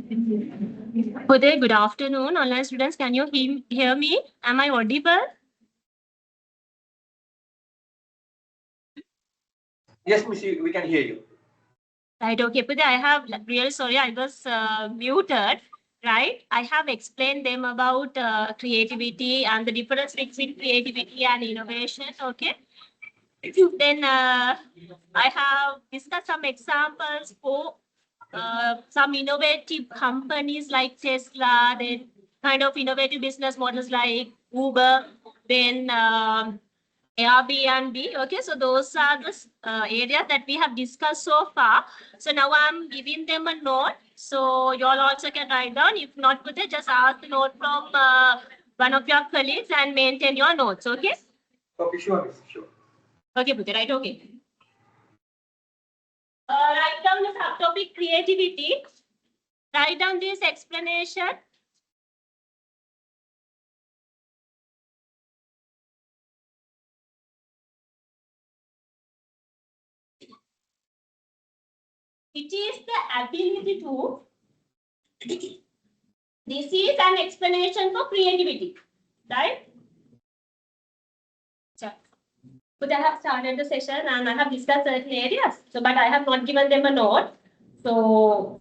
Good afternoon, online students. Can you hear me? Am I audible? Yes, Miss, we can hear you. Right, okay. But I have really sorry, I was muted. Right, I have explained them about creativity and the difference between creativity and innovation. Okay. Then I have discussed some examples for some innovative companies like Tesla, then kind of innovative business models like Uber, then Airbnb. Okay, so those are the areas that we have discussed so far. So now I'm giving them a note. So you all also can write down. If not, put it, just ask the note from one of your colleagues and maintain your notes. Okay? Okay, sure, Miss, sure. Okay, Pute, right? Okay. Write down the subtopic creativity. Write down this explanation. It is the ability to. This is an explanation for creativity, right? But I have started the session and I have discussed certain areas. So, but I have not given them a note. So,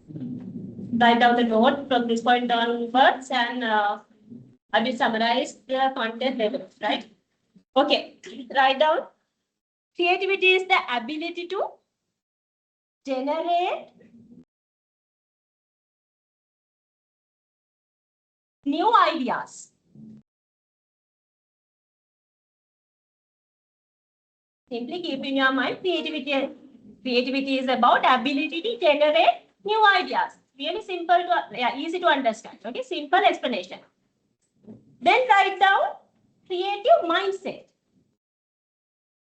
write down the note from this point onwards and I will summarize the content level, right? Okay, write down. Creativity is the ability to generate new ideas. Simply keep in your mind creativity. Creativity is about ability to generate new ideas. Really simple to easy to understand. Okay, simple explanation. Then write down creative mindset.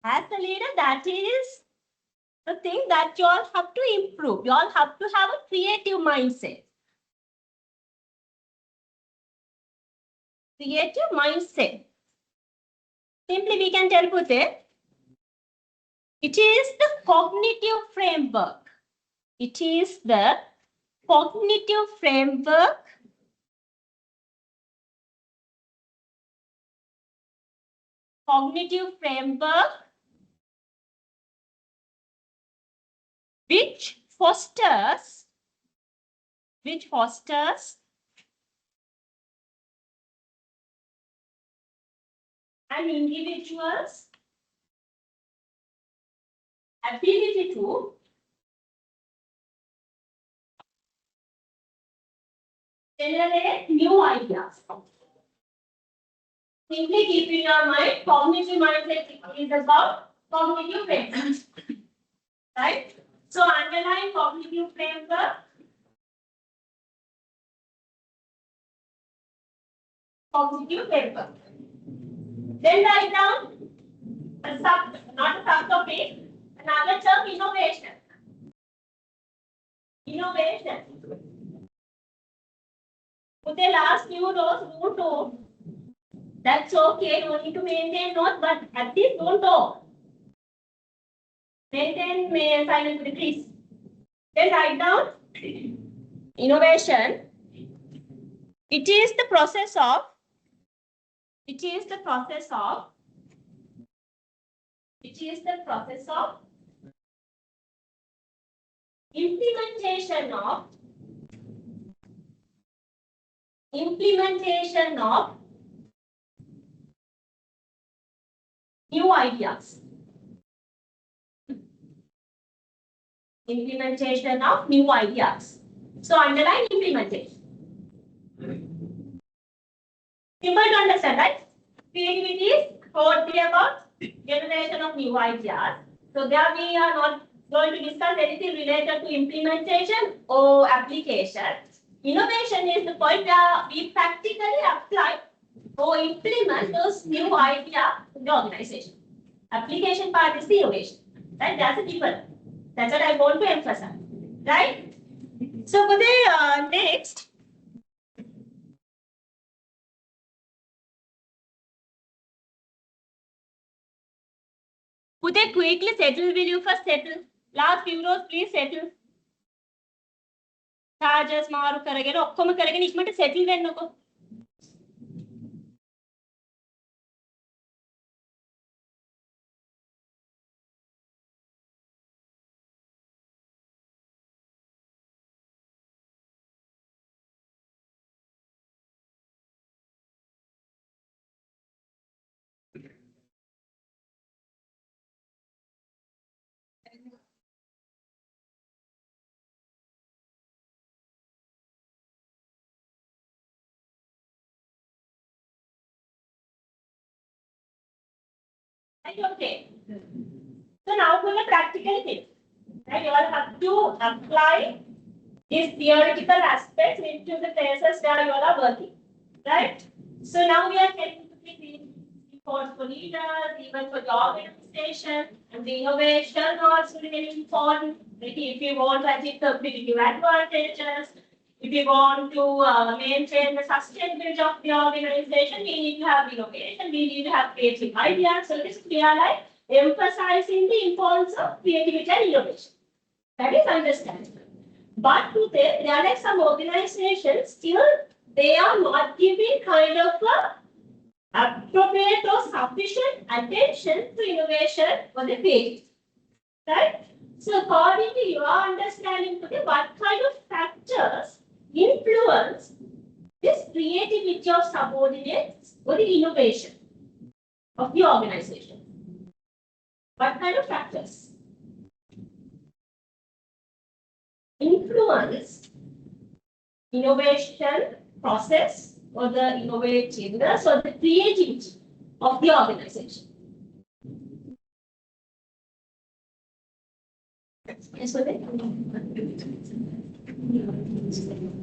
As a leader, that is the thing that you all have to improve. You all have to have a creative mindset. Creative mindset. Simply we can tell Pute, it is the cognitive framework. It is the cognitive framework which fosters an individual's ability to generate new ideas. Simply keep in your mind, cognitive mindset is about cognitive framework. Right? So underline cognitive framework. Cognitive framework. Then write down not a subtopic, another term, innovation. Innovation. Put the last few rows, don't talk. That's okay, no need to maintain notes, but at least don't talk. Maintain silence, please. Then write down innovation. It is the process of implementation of new ideas. Implementation of new ideas. So underline implementation. Simple to understand, right? Creativity is totally about generation of new ideas. So there we are not going to discuss anything related to implementation or application. Innovation is the point where we practically apply or implement those new ideas in the organization. Application part is the innovation. Right? That's a difference. That's what I want to emphasize. Right? So for the next. Could they quickly settle? Will you first settle? Last few rows, please settle. charges මාරු කරගෙන ඔක්කොම කරගෙන ඉක්මනට settle වෙන්නකෝ. Okay. So now for the practical things, right? You all have to apply these theoretical aspects into the places where you all are working, right? So now we are getting to the reports for leaders, even for the organization, and the innovation also really important. Maybe if you want to achieve competitive advantages, if you want to maintain the sustainability of the organization, we need to have innovation, we need to have creative ideas. So this we are like emphasizing the importance of creativity and innovation. That is understandable. But today, there are like some organizations still they are not giving kind of a appropriate or sufficient attention to innovation for the creativity. Right? So according to your understanding today, what kind of factors influence this creativity of subordinates or the innovation of the organization? What kind of factors influence innovation process or the innovativeness or the creativity of the organization? Yes,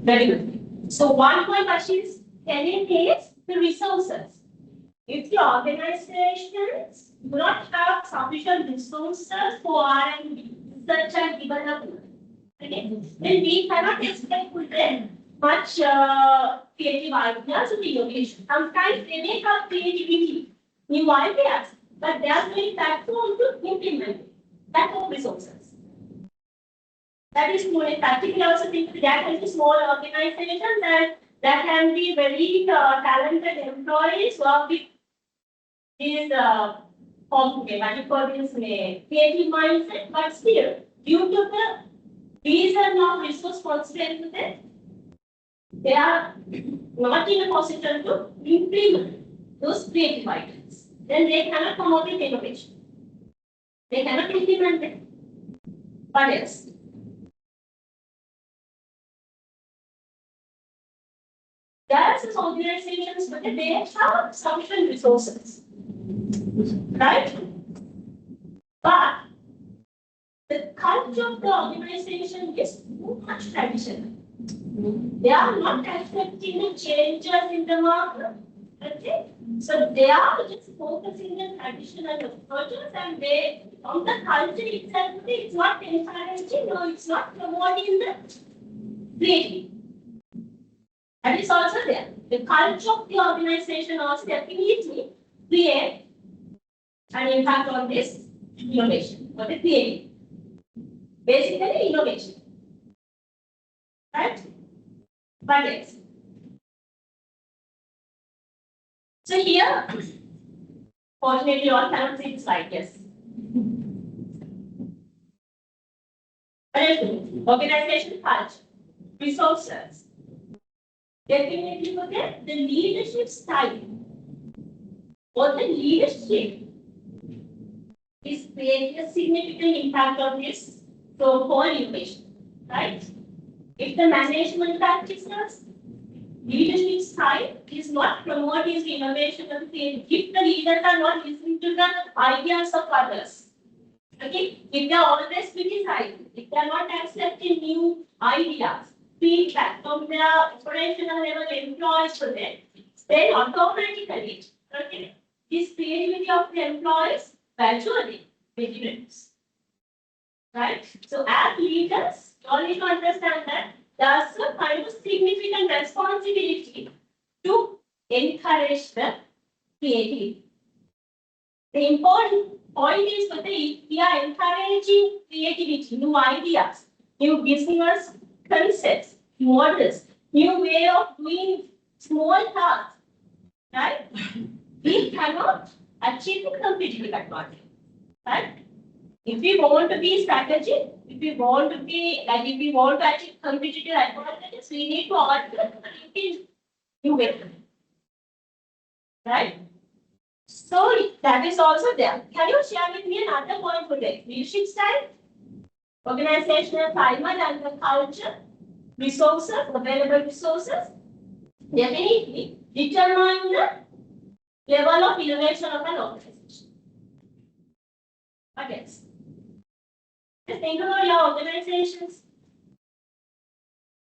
very good. So one point Ashi is telling is the resources. If the organizations do not have sufficient resources for R&D, research and development, okay, then we cannot expect with them much creative ideas and innovation. Sometimes they may have creativity, new ideas, but they are very platform to implement it. That's all resources. That is more practical also think that can be small organizations and that can be very talented employees work with these creative mindset, but still due to the reason of resource constraints, they are not in a position to implement those creative items. Then they cannot come out with innovation. They cannot implement it. What else? There are some organizations, but they have sufficient resources, right? But the culture of the organization is too much traditional. They are not accepting the changes in the market. Okay? So they are just focusing on traditional approaches and they, on the culture itself, it's not encouraging or it's not promoting the creativity. That is also there. The culture of the organization also definitely create an impact on this innovation or the creativity. Basically, innovation. Right? But yes. So here, fortunately, all cannot see the slide, yes. Organization culture, resources. Definitely for that, the leadership style or the leadership is creating a significant impact on this so-called innovation, right? If the management practices, leadership style is not promoting the innovation of the if the leaders are not listening to the ideas of others, okay? If they are always criticizing, if they are not accepting new ideas, feedback from their operational level employees for them, then automatically, okay, this creativity of the employees gradually reduces. Right? So as leaders, you all need to understand that there's a kind of significant responsibility to encourage the creativity. The important point is that we are encouraging creativity, new ideas, new business concepts, models, new way of doing small tasks, right? We cannot achieve the competitive advantage, right? If we want to be strategic, if we want to achieve competitive advantages, we need to alter in new way, right? So that is also there. Can you share with me another point for the leadership style, organizational climate and the culture, resources, available resources, definitely determine the level of innovation of an organization. Okay. Just think about your organizations.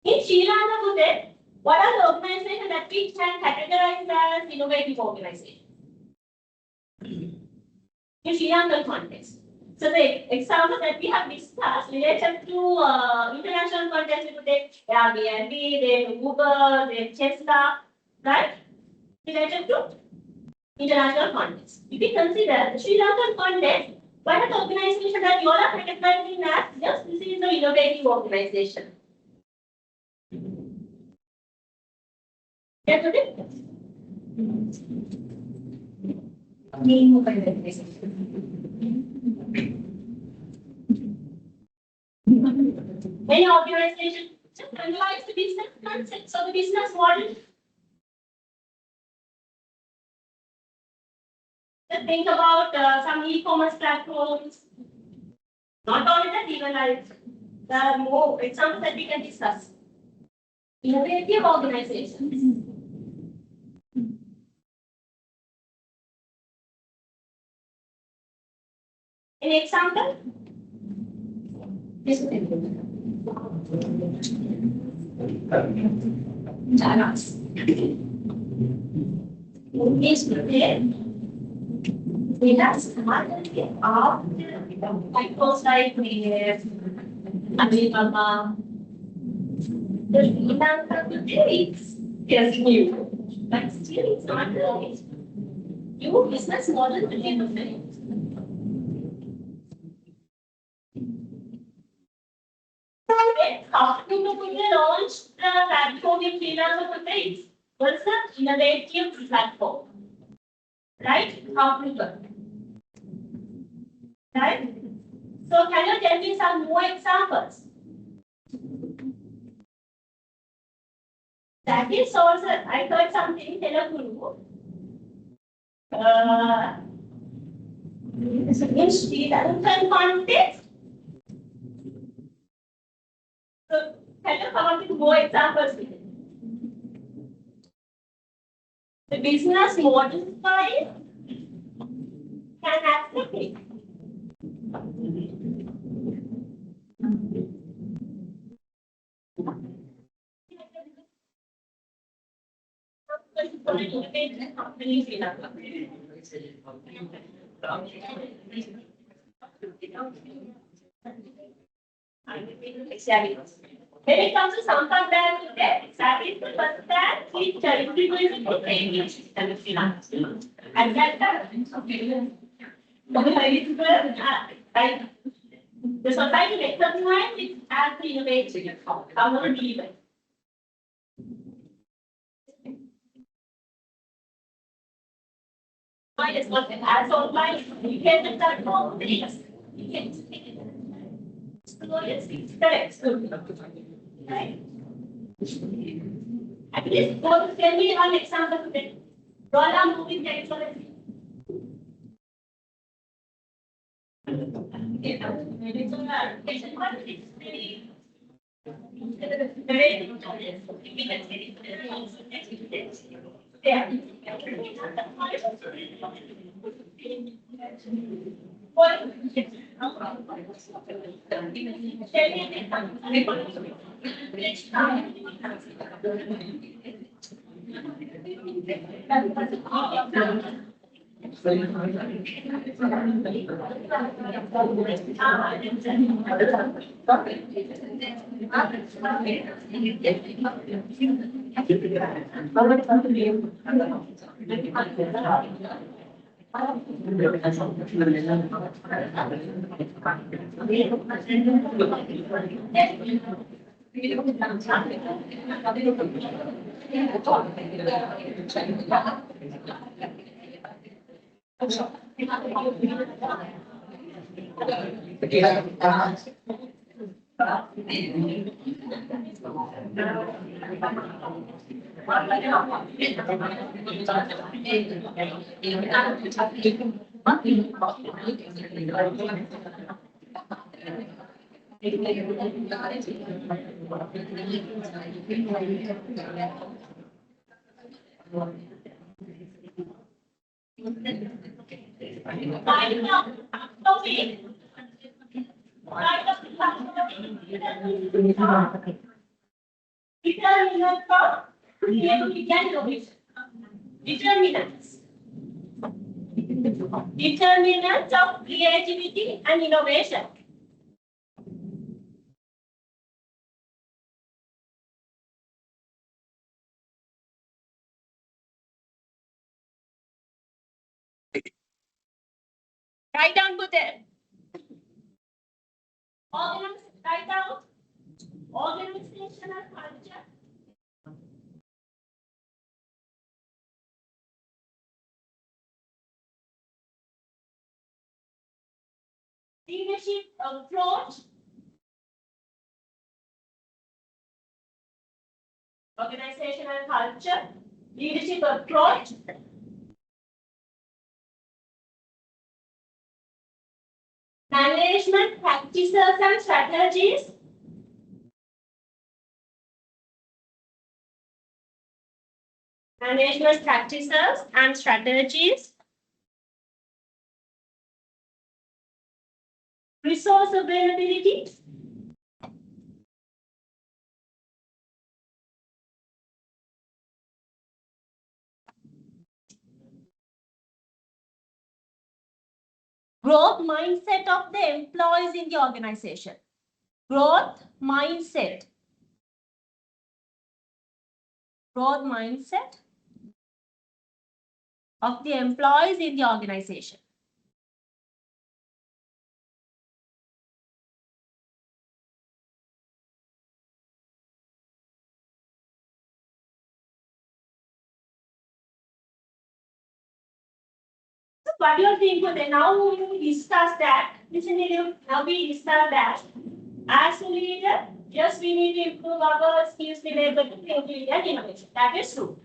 In Sri Lanka today, what are the organizations that we can categorize as innovative organizations? In Sri Lankan context. So the example that we have discussed related to international context, we could take Airbnb, then Uber, then Tesla, right? Related to international context. If we consider the Sri Lankan context, what are the organizations that you all are categorizing as? Yes, this is an innovative organization. Get it? Many organizations just analyze the business concepts of the business model. Just think about some e-commerce platforms. Not only that, even like there are more examples that we can discuss. Innovative organizations. Any example? Yes. We have started after cycles like Alibaba. The Lanka today is new, but still it's not right. New business model to innovate. After we launched the platform in Sri Lanka today, was the innovative platform, right? After right? So can you tell me some more examples? That is also, I heard something in Telugu. In Sri Lankan context. So can you come up with more examples? The business model side can accept it. Exactly. When it comes to some brand today, exactly the first brand which implemented the payment system in Sri Lanka. And that the society recognizes it as the innovative common event. As online, you can do that all things. You can correct. Right? At least tell me one example today. Roll moving technology. Determinants of creativity and innovation. Determinants. Determinants of creativity and innovation. Write down for them. Write down organizational culture. Leadership approach. Organizational culture. Leadership approach. Management practices and strategies. Management practices and strategies. Resource availability. Growth mindset of the employees in the organization. Growth mindset. Growth mindset of the employees in the organization. So what do you think? Now we will discuss that. Listen, now we discuss that. As a leader, yes, we need to improve our skills related to creativity and innovation. That is true.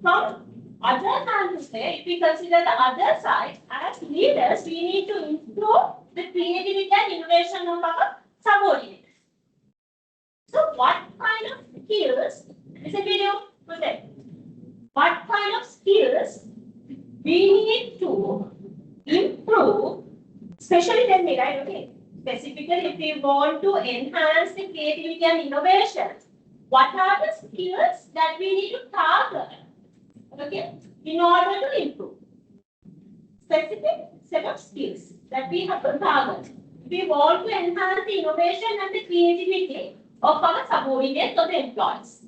From other hand to say, if we consider the other side, as leaders, we need to improve the creativity and innovation of our subordinates. So what kind of skills, listen video today, what kind of skills we need to improve, especially then we right, okay, specifically if we want to enhance the creativity and innovation, what are the skills that we need to target, okay, in order to improve? Specific set of skills that we have to target. We want to enhance the innovation and the creativity of our subordinates or the employees.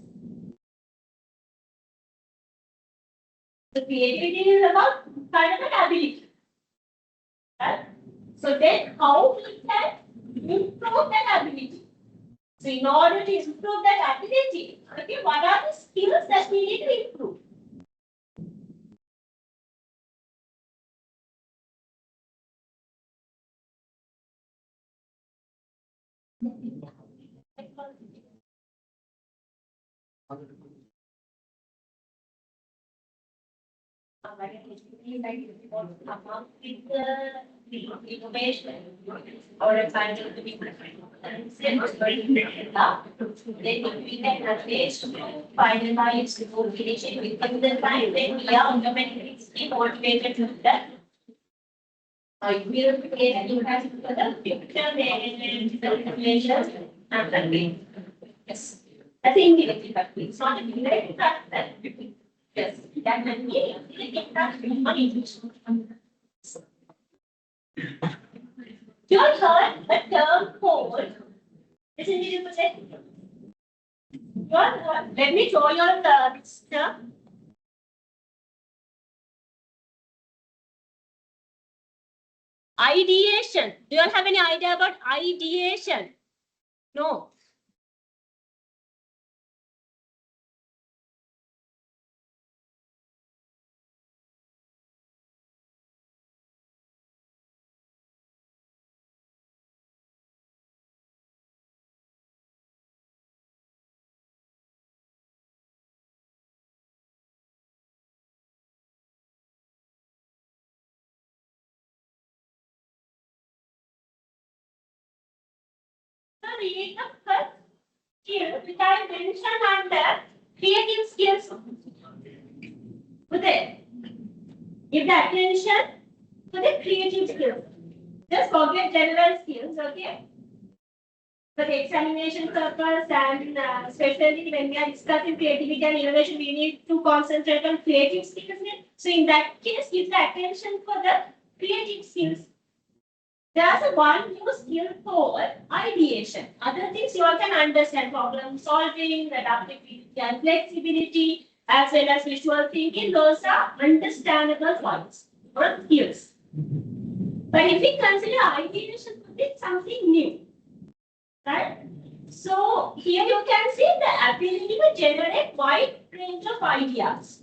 The creativity is about kind of an ability. Right? So then how we can improve that ability? So in order to improve that ability, okay, what are the skills that we need to improve? Innovation or a kind of then we can adjust to finalize to go finish it within the time then we are automatically motivated to that. We will create impact for the future management and the yes. That's indirect impact. It's not a direct impact that yes, that can be impact on individual. You heard a term called, listen to you say, let me show you this term. Ideation. Do you all have any idea about ideation? No. read the first skill which I mentioned under creative skills. Okay. Give the attention to the creative skills. Just forget general skills, okay? For the examination purpose and especially when we are discussing creativity and innovation, we need to concentrate on creative skills. So in that case, give the attention for the creative skills. There's a one new skill called ideation. Other things you all can understand: problem solving, adaptability and flexibility, as well as visual thinking. Those are understandable ones or skills. But if we consider ideation, it's something new, right? So here you can see the ability to generate wide range of ideas.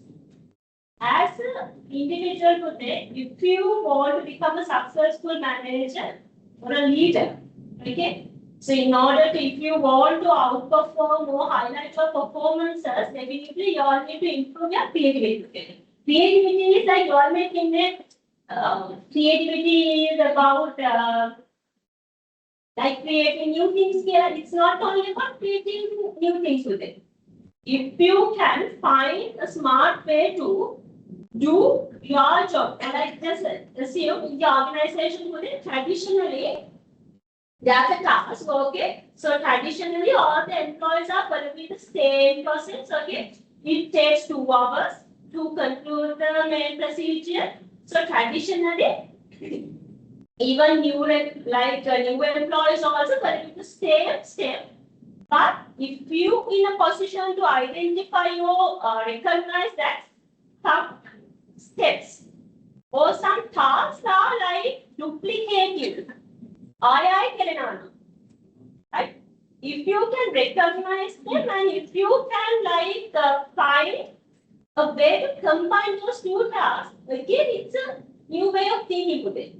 As an individual today, if you want to become a successful manager or a leader, okay? So in order to, if you want to outperform or highlight your performances, definitely you all need to improve your creativity. Creativity is like you all making it. Creativity is about like creating new things here. It's not only about creating new things with it. If you can find a smart way to do your job, and I just assume in the organization traditionally there's a task, okay? So traditionally all the employees are following the same process, okay? It takes 2 hours to conclude the main procedure. So traditionally, even new employees also following the same step. But if you in a position to identify or recognize that some steps or some tasks are like duplicative, right? If you can recognize them and if you can find a way to combine those two tasks, again it's a new way of thinking today.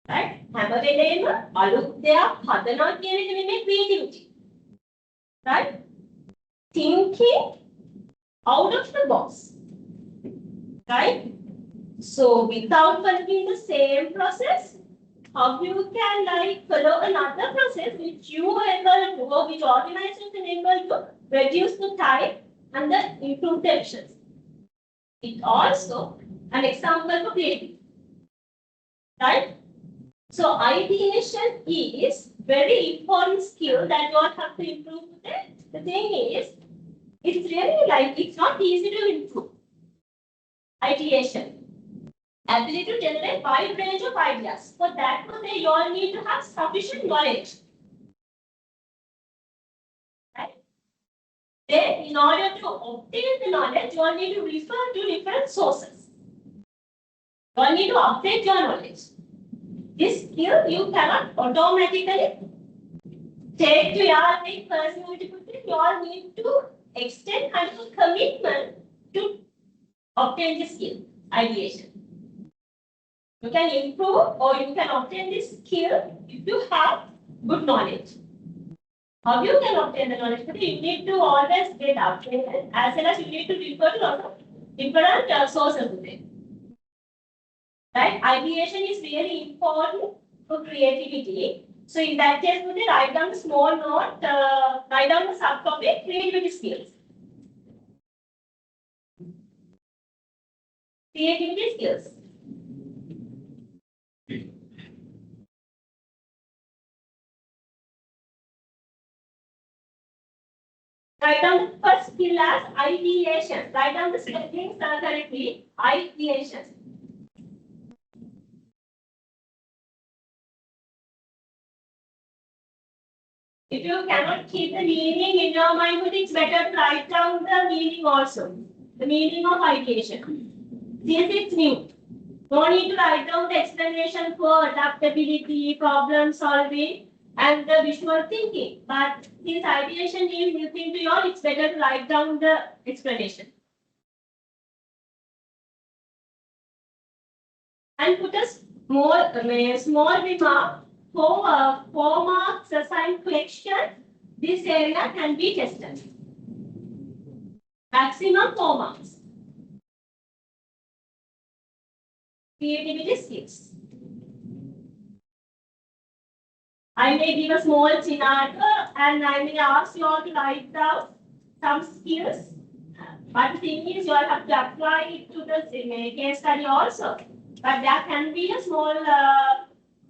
Right? හැම වෙලේම අලුත් දෙයක් හදනවා කියන එක නෙමෙයි creativity. Right? Thinking out of the box. Right? So without following the same process, how you can follow another process which you are able to, or which organization is able to reduce the time and the improve the efficiency. It also an example for creativity. Right? So ideation is very important skill that you all have to improve today. The thing is, it's really it's not easy to improve. Ideation. Ability to generate wide range of ideas. For that, you all need to have sufficient knowledge. Right? Then, in order to obtain the knowledge, you all need to refer to different sources. You all need to update your knowledge. This skill you cannot automatically take to your personality. You all need to extend kind of commitment to obtain this skill, ideation. You can improve or you can obtain this skill if you have good knowledge. How you can obtain the knowledge? You need to always get updated, as well as you need to refer to lots of different sources of it. Right? Ideation is really important for creativity. So in that case, we write down a small note, write down the subtopic, creativity skills. Creativity skills. Write down the first skill as ideation. Write down the spellings correctly. Ideation. If you cannot keep the meaning in your mind, it's better to write down the meaning also. The meaning of ideation. Since it's new, no need to write down the explanation for adaptability, problem solving, and the visual thinking. But since ideation is new thing to you all, it's better to write down the explanation. And put a small remark. For 4 marks assigned question, this area can be tested. Maximum 4 marks. Creativity skills. I may give a small scenario and I may ask you all to write down some skills. But the thing is, you all have to apply it to the case study also. But there can be a small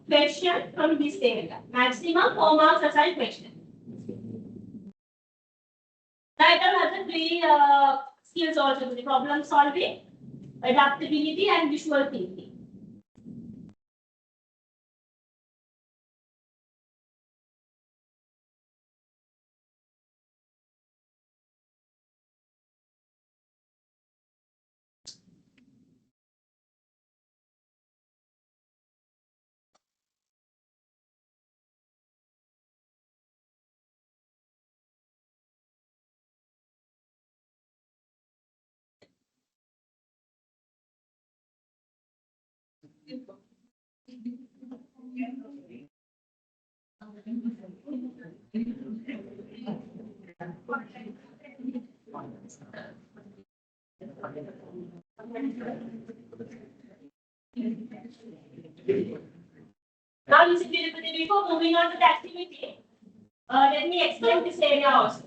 question from this area. Maximum 4 marks assigned question. Write down other 3 skills also: the problem solving, adaptability, and visual thinking. Now, before moving on to the activity, let me explain this area also.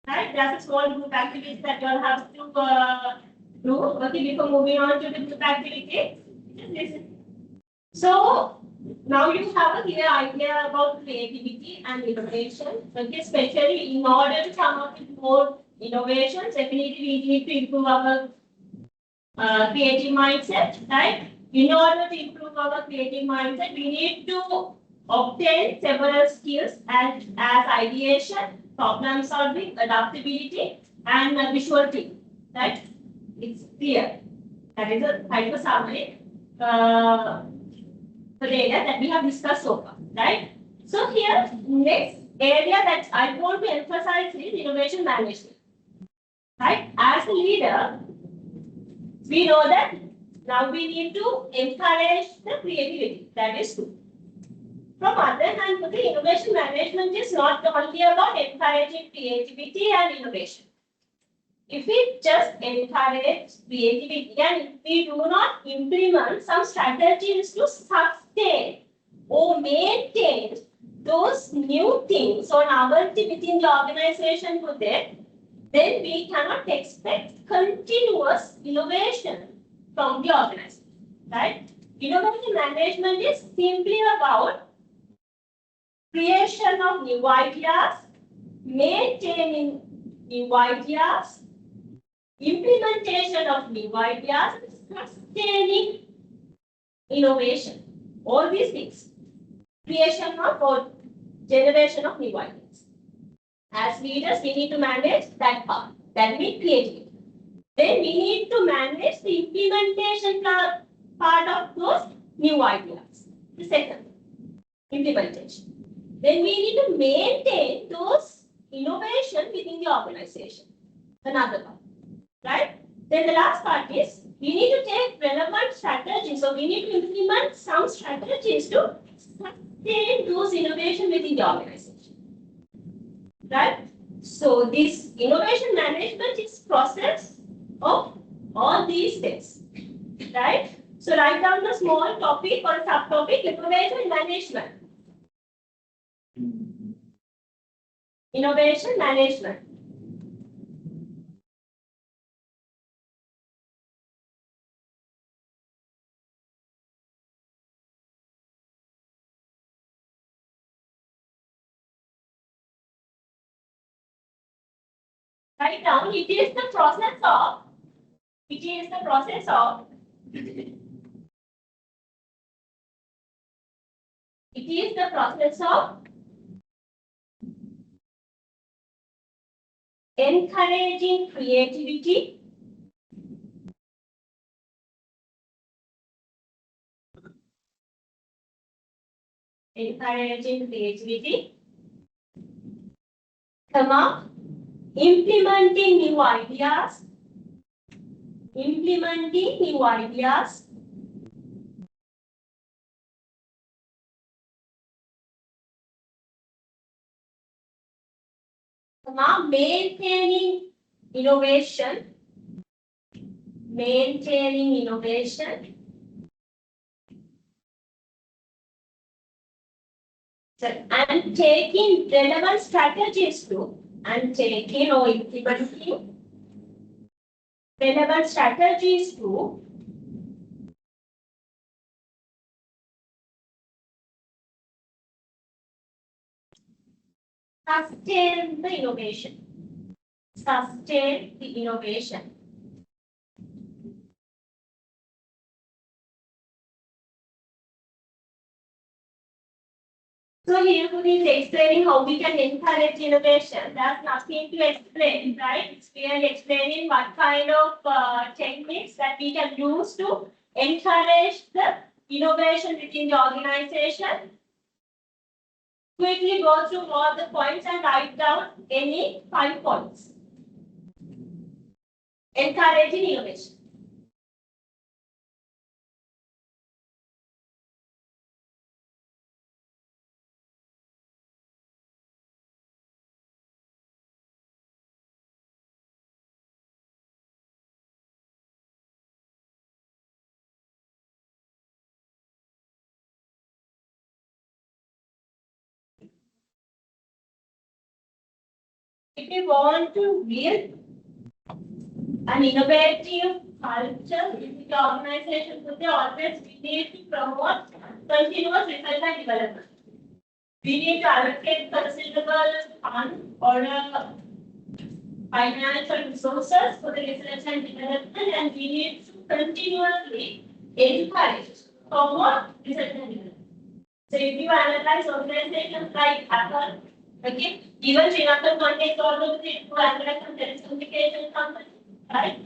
Right? There's a small group activity that you all have to do. Okay, before moving on to the group activity, just listen. So now you have a clear idea about creativity and innovation. Okay, especially in order to come up with more innovations, definitely we need to improve our creative mindset, right? In order to improve our creative mindset, we need to obtain several skills as ideation, problem solving, adaptability, and visual thinking, right? It's clear. That is a kind of summary for the area that we have discussed so far, right? So here, next area that I want to emphasize is innovation management, right? As a leader, we know that now we need to encourage the creativity. That is true. From other hand, the innovation management is not only about encouraging creativity and innovation. If we just encourage creativity and if we do not implement some strategies to sustain or maintain those new things or novelty within the organization for them, then we cannot expect continuous innovation from the organization, right? Innovation management is simply about creation of new ideas, maintaining new ideas, implementation of new ideas, sustaining innovation. All these things. Creation of or generation of new ideas. As leaders, we need to manage that part. That means creativity. Then we need to manage the implementation part of those new ideas. The second, implementation. Then we need to maintain those innovation within the organization. Another part, right? Then the last part is we need to take relevant strategies. So we need to implement some strategies to sustain those innovation within the organization, right? So this innovation management is process of all these steps, right? So write down the small topic or subtopic: innovation management. Innovation management. Write down, it is the process of encouraging creativity, comma, implementing new ideas, comma, maintaining innovation, and taking relevant strategies to and taking or implementing relevant strategies to sustain the innovation. Sustain the innovation. So here Puneet is explaining how we can encourage innovation. There's nothing to explain, right? It's really explaining what kind of techniques that we can use to encourage the innovation within the organization. Quickly go through all the points and write down any 5 points. Encouraging innovation. If we want to build an innovative culture in the organization, so they always we need to promote continuous research and development. We need to allocate considerable fund or financial resources for the research and development, and we need to continuously encourage promote research and development. So if you analyze organizations like Apple, okay, even Srilanka context also to analyze some telecommunication company, right?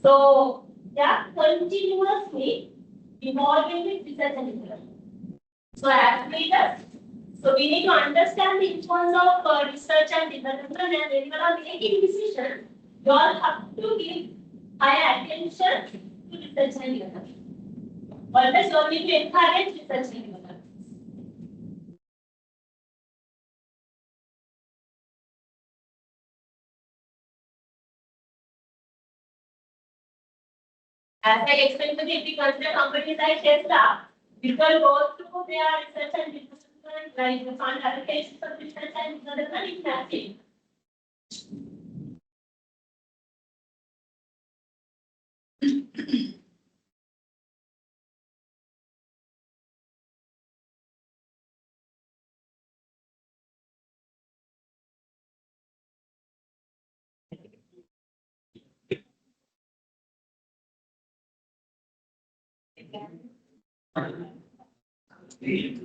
So they are continuously evolving with research and development. So as leaders, so we need to understand the importance of research and development, and when you are making decisions, you all have to give high attention to research and development. Always you need to encourage research and development. As I explained to you, if we consider companies like Tesla, people go through their research and development, like the fund allocation for research and development is massive. Really,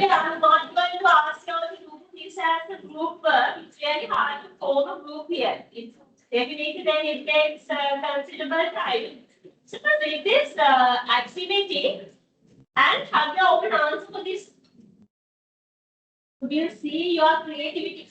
I'm not going to ask you to do this as a group work. It's really hard to form a group here. It's definitely then it takes considerable time. So with this activity and have your open answer for this. We'll see your creativity.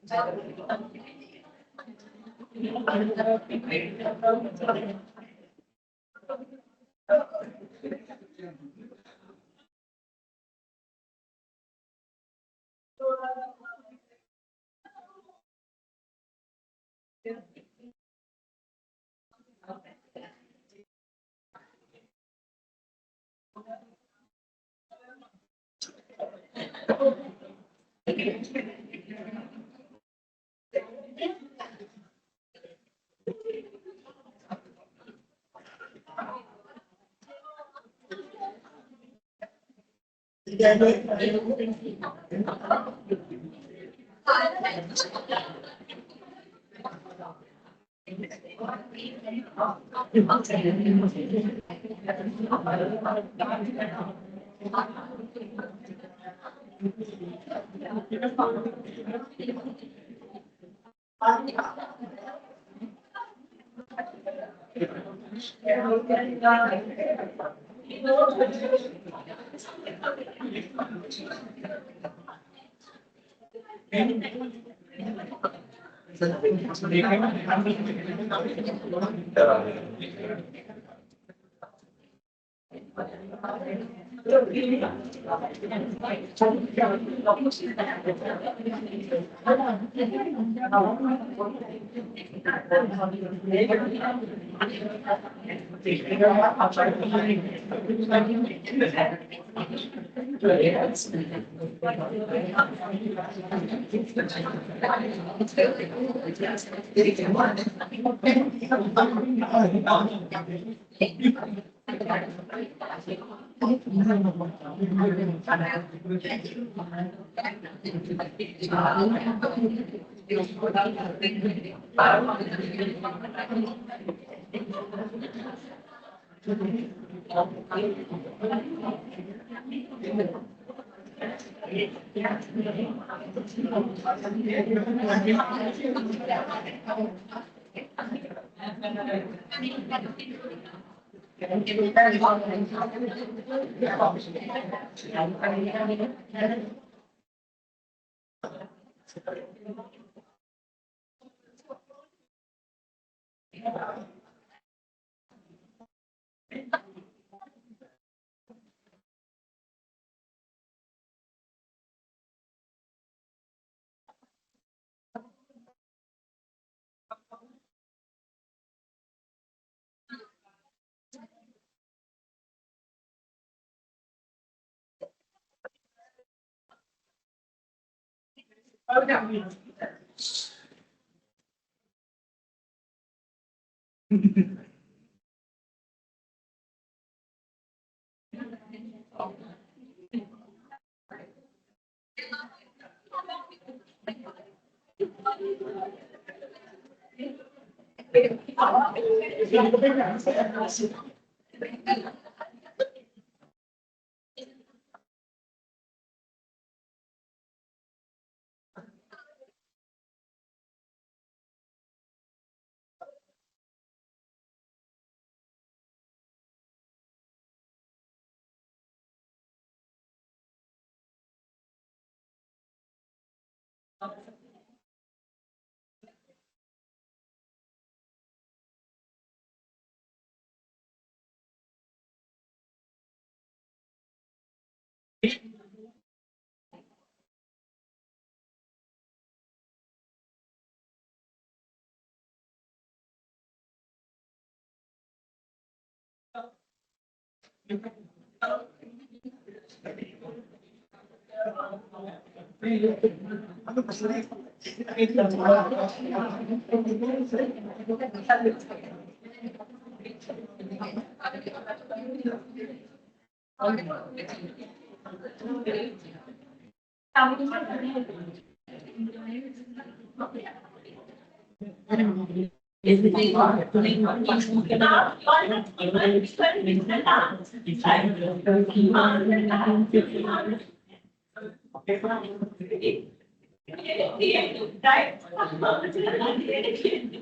Right?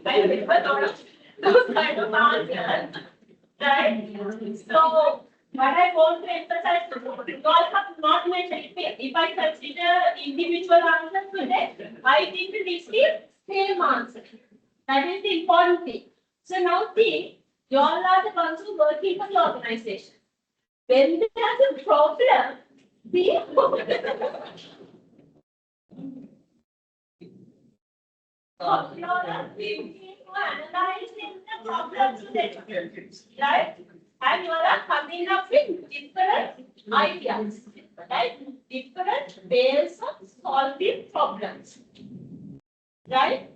I remember those kind of answers. Right? So What I want to emphasize, you all have not mentioned, if I consider individual answers today, I think this is same answer. That is the important thing. So now think, you all are the ones who working for the organization. When there's a problem, we so you all are thinking to analyzing the problem today, right? And you all are coming up with different ideas, right? Different ways of solving problems, right?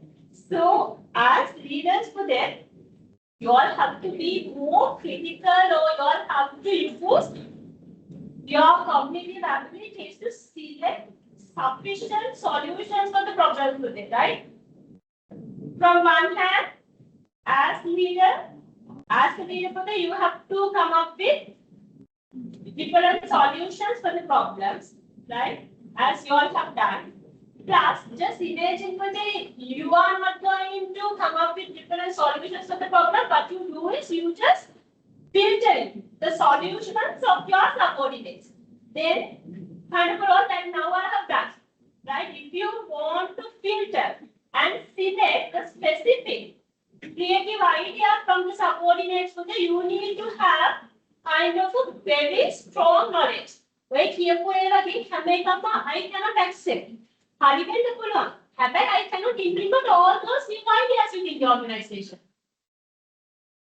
So as leaders for them, you all have to be more critical, or you all have to use your cognitive abilities to select sufficient solutions for the problem today, right? From one hand, as leader for the, you have to come up with different solutions for the problems, right? As you all have done. Plus, just imagine for the, you are not going to come up with different solutions for the problem. What you do is you just filter the solutions of your subordinates. Then, kind of all that now I have done, right? If you want to filter and select the specific creative idea from the subordinates, you need to have kind of a very strong knowledge. Right here, I cannot accept. I cannot implement all those new ideas within the organization.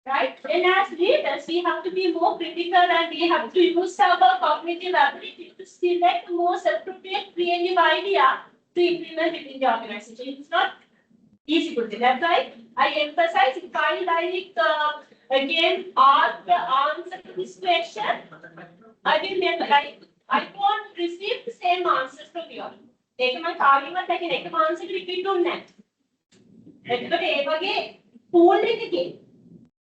Right? And as leaders, we have to be more critical and we have to use our cognitive ability to select the most appropriate creative idea to implement within the organization. It's not easy to do. That's why I emphasize, if I again ask the answer to this question, I will never, I won't receive the same answers from you. Take my argument like an answer to repeat on that. But pool again.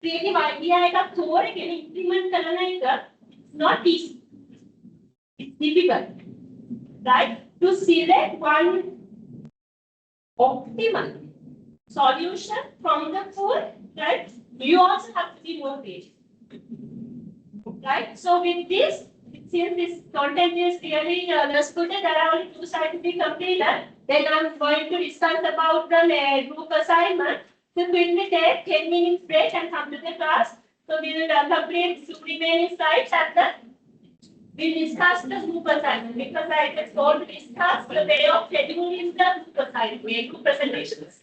Creative idea එකක් තෝරගෙන implement කරන එක not easy. It's difficult, right? To select one optimal solution from the pool, right? You also have to be more creative, right? So with this, since this content is really understood, there are only 2 sides to be completed. Then I'm going to discuss about the group assignment. So quickly take 10 minutes break and come to the class. So we will complete 2 remaining slides and then we'll discuss the group assignment, because I just want to discuss the way of scheduling the group assignment, group presentations.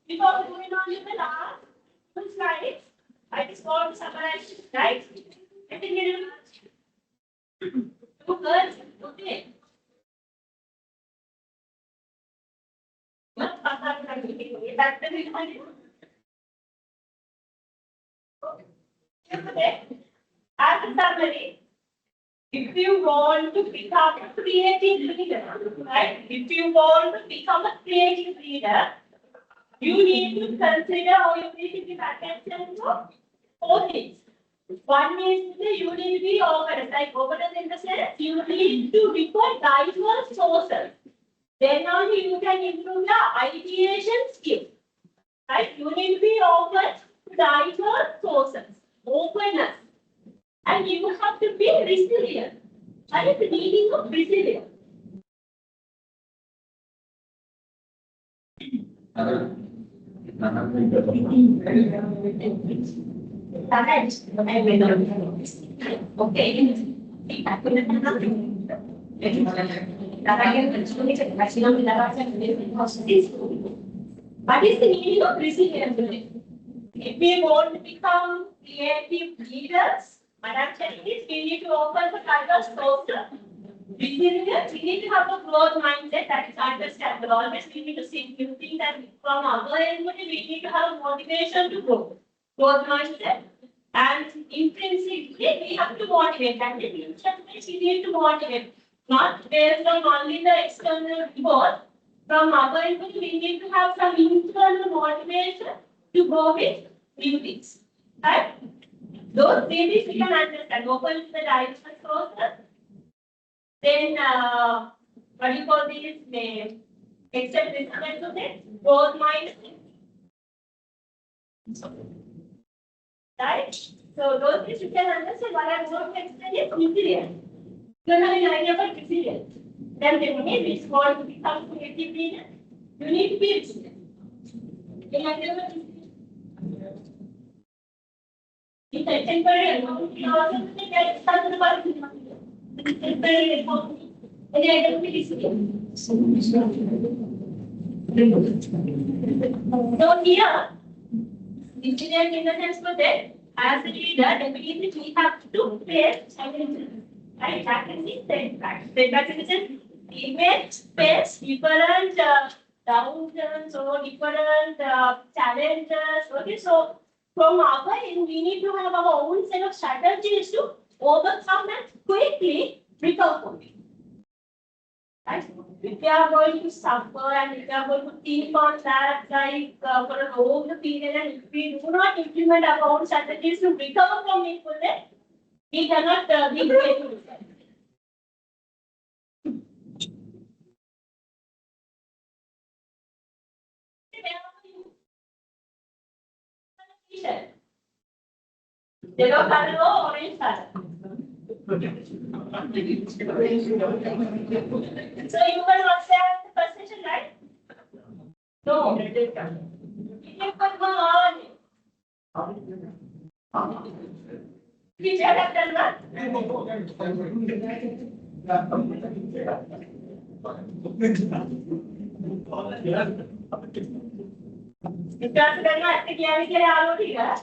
Before moving on to the last two slides, I just want to summarize, right? I think you two girls, okay. Okay. As a summary, if you want to become a creative leader, right? If you want to become a creative leader, you need to consider or you need to give attention to four things. One is that you need to be organized. Like organized in the sense, you need to record diverse sources. Then only you can improve your ideation skill. Right? You need to be open to diverse sources. Openness. And you have to be resilient. That is the meaning of resilience. Okay. What is the meaning of resilience? If we want to become creative leaders, what I'm telling is we need to open the diverse sources. Resilience, we need to have a growth mindset that is understandable. Always we need to see new things, and from our end, we need to have motivation to grow. Growth mindset. And intrinsically, we have to motivate. And intrinsically, we need to motivate. Not based on only the external reward. From our end, we need to have some internal motivation to go with new things. Right? Those three things we can understand. Open the diverse sources. Then, what do you call these? Accept resilience of it. Growth mindset. Right? So those things you can understand. What I'm going to explain is resilience. You don't have an idea about resilience. Then if you want to become creative leader, you need to be resilient. You have idea about resilience? It's a temporary amount. You also think that it's something about temporary amount. And I don't be resilient. So here, resilient in the sense that as a leader, definitely we have to face challenges. Right? That is the setback. Setback in the sense we may face different downturns or different challenges. Okay, so from our end, we need to have our own set of strategies to overcome and quickly recover from it. Right? If we are going to suffer and if we are going to think on that like for a long period, and if we do not implement our own strategies to recover from it, then we cannot be creative. Yellow color or orange color? So you can understand the first session, right? No. You can go on. Teacher have done what? Because then what? The game is already here.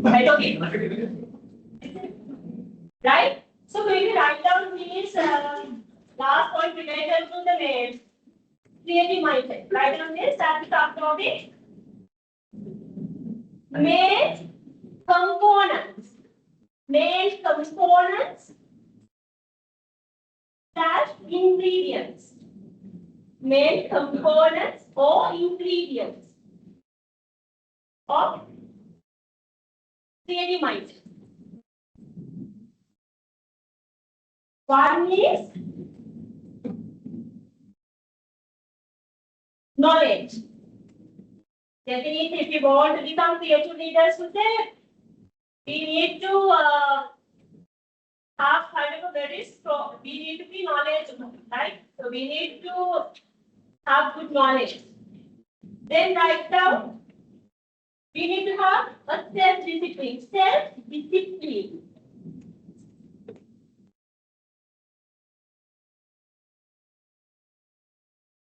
Right, okay. Right? So maybe write down these last point related to the main creative mindset. Write down this and talk about it. Main components. Main components dash ingredients. Main components or ingredients of creative mindset. One is knowledge. Definitely, if you want to become creative leaders today, we need to have kind of a very strong, we need to be knowledgeable, right? So we need to have good knowledge. Then write down, we need to have a self-discipline. Self-discipline.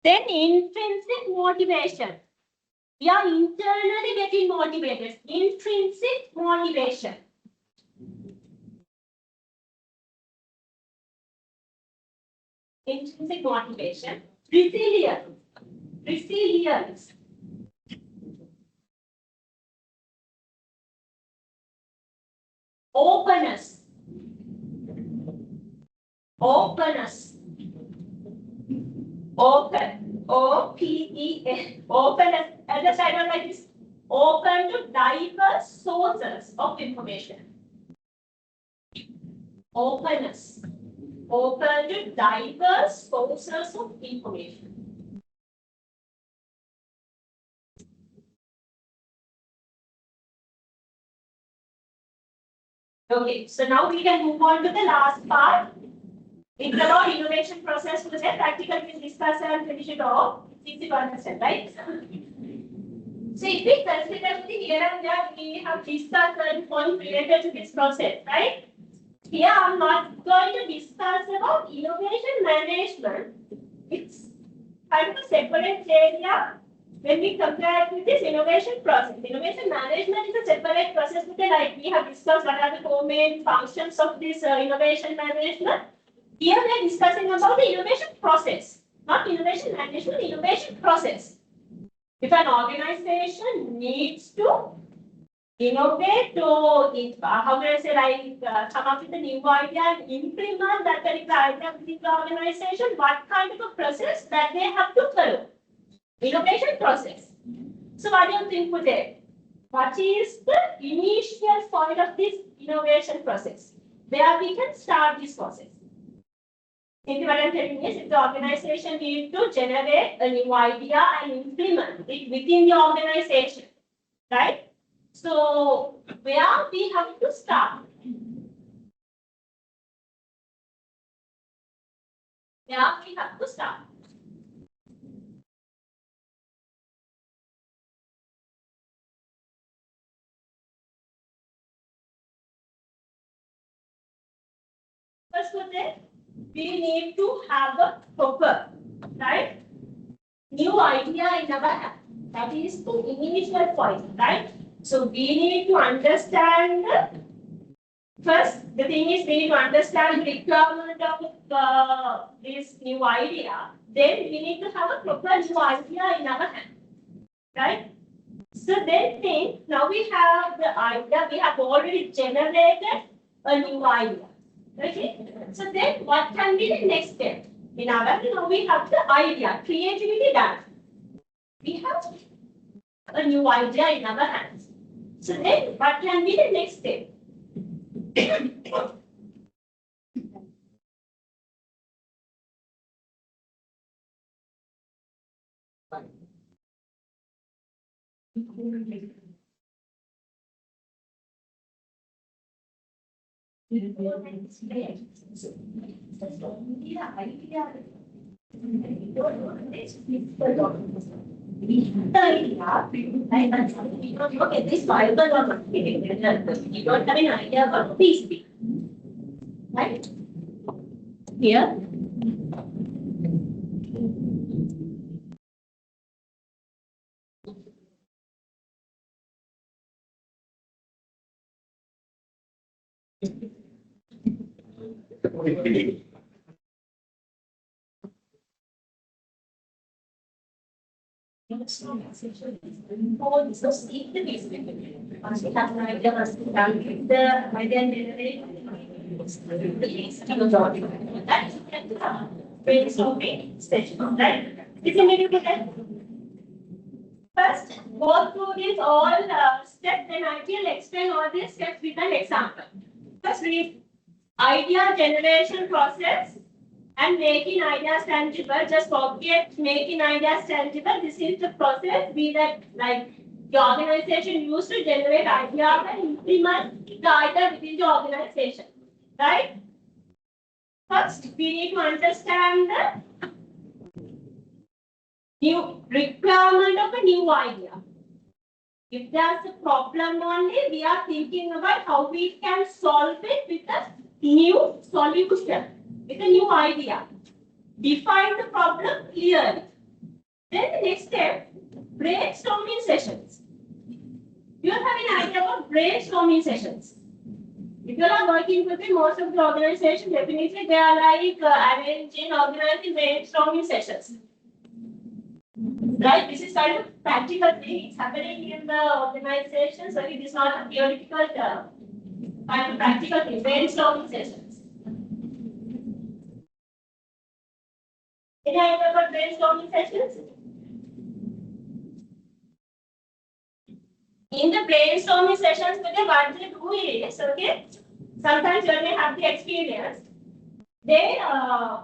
Then intrinsic motivation. We are internally getting motivated. Intrinsic motivation. Intrinsic motivation. Resilience. Resilience. Openness. Openness. Open. O-P-E-N. Openness. As a title like this. Open to diverse sources of information. Openness. Open to diverse sources of information. Okay, so now we can move on to the last part. It's about innovation process. To the practical, we discuss and finish it off. It's easy to understand, right? So if we consider the here and there, we have discussed certain points related to this process, right? Here I'm not going to discuss about innovation management. It's kind of a separate area when we compare it with this innovation process. Innovation management is a separate process because like we have discussed what are the four main functions of this innovation management. Here we are discussing about the innovation process, not innovation management, innovation process. If an organization needs to innovate to, how can I say, like come up with a new idea and implement that particular idea within the organization, what kind of a process that they have to follow? Innovation process. So what do you think with it? What is the initial point of this innovation process? Where we can start this process? Think what I'm telling is if the organization needs to generate a new idea and implement it within the organization, right? So where we have to start? Where we have to start? First of all, we need to have a proper, right, new idea in our hand. That is the initial point, right? So we need to understand, first, the thing is we need to understand the requirement of this new idea. Then we need to have a proper new idea in our hand, right? So then think, now we have the idea, we have already generated a new idea. Okay, so then what can be the next step? In our, now we have the idea, creativity done. We have a new idea in our hands. So then what can be the next step? Okay, this fiber or you don't have an idea about PCB, right? Here. First, go through this all steps, then I will explain all these steps with an example. First, read idea generation process and making ideas tangible. Just forget making ideas tangible. This is the process we that like the organization used to generate ideas and implement the idea within the organization. Right? First, we need to understand the new requirement of a new idea. If there's a problem only, we are thinking about how we can solve it with a new solution, with a new idea. Define the problem clearly. Then the next step, brainstorming sessions. You have an idea about brainstorming sessions. If you are working with most of the organization, definitely they are like arranging, organizing brainstorming sessions. Right? This is kind of practical thing. It's happening in the organization, so it is not a theoretical term. Kind of practical thing, brainstorming sessions. Any idea about brainstorming sessions? In the brainstorming sessions, okay, what they do is, okay, sometimes you may have the experience, they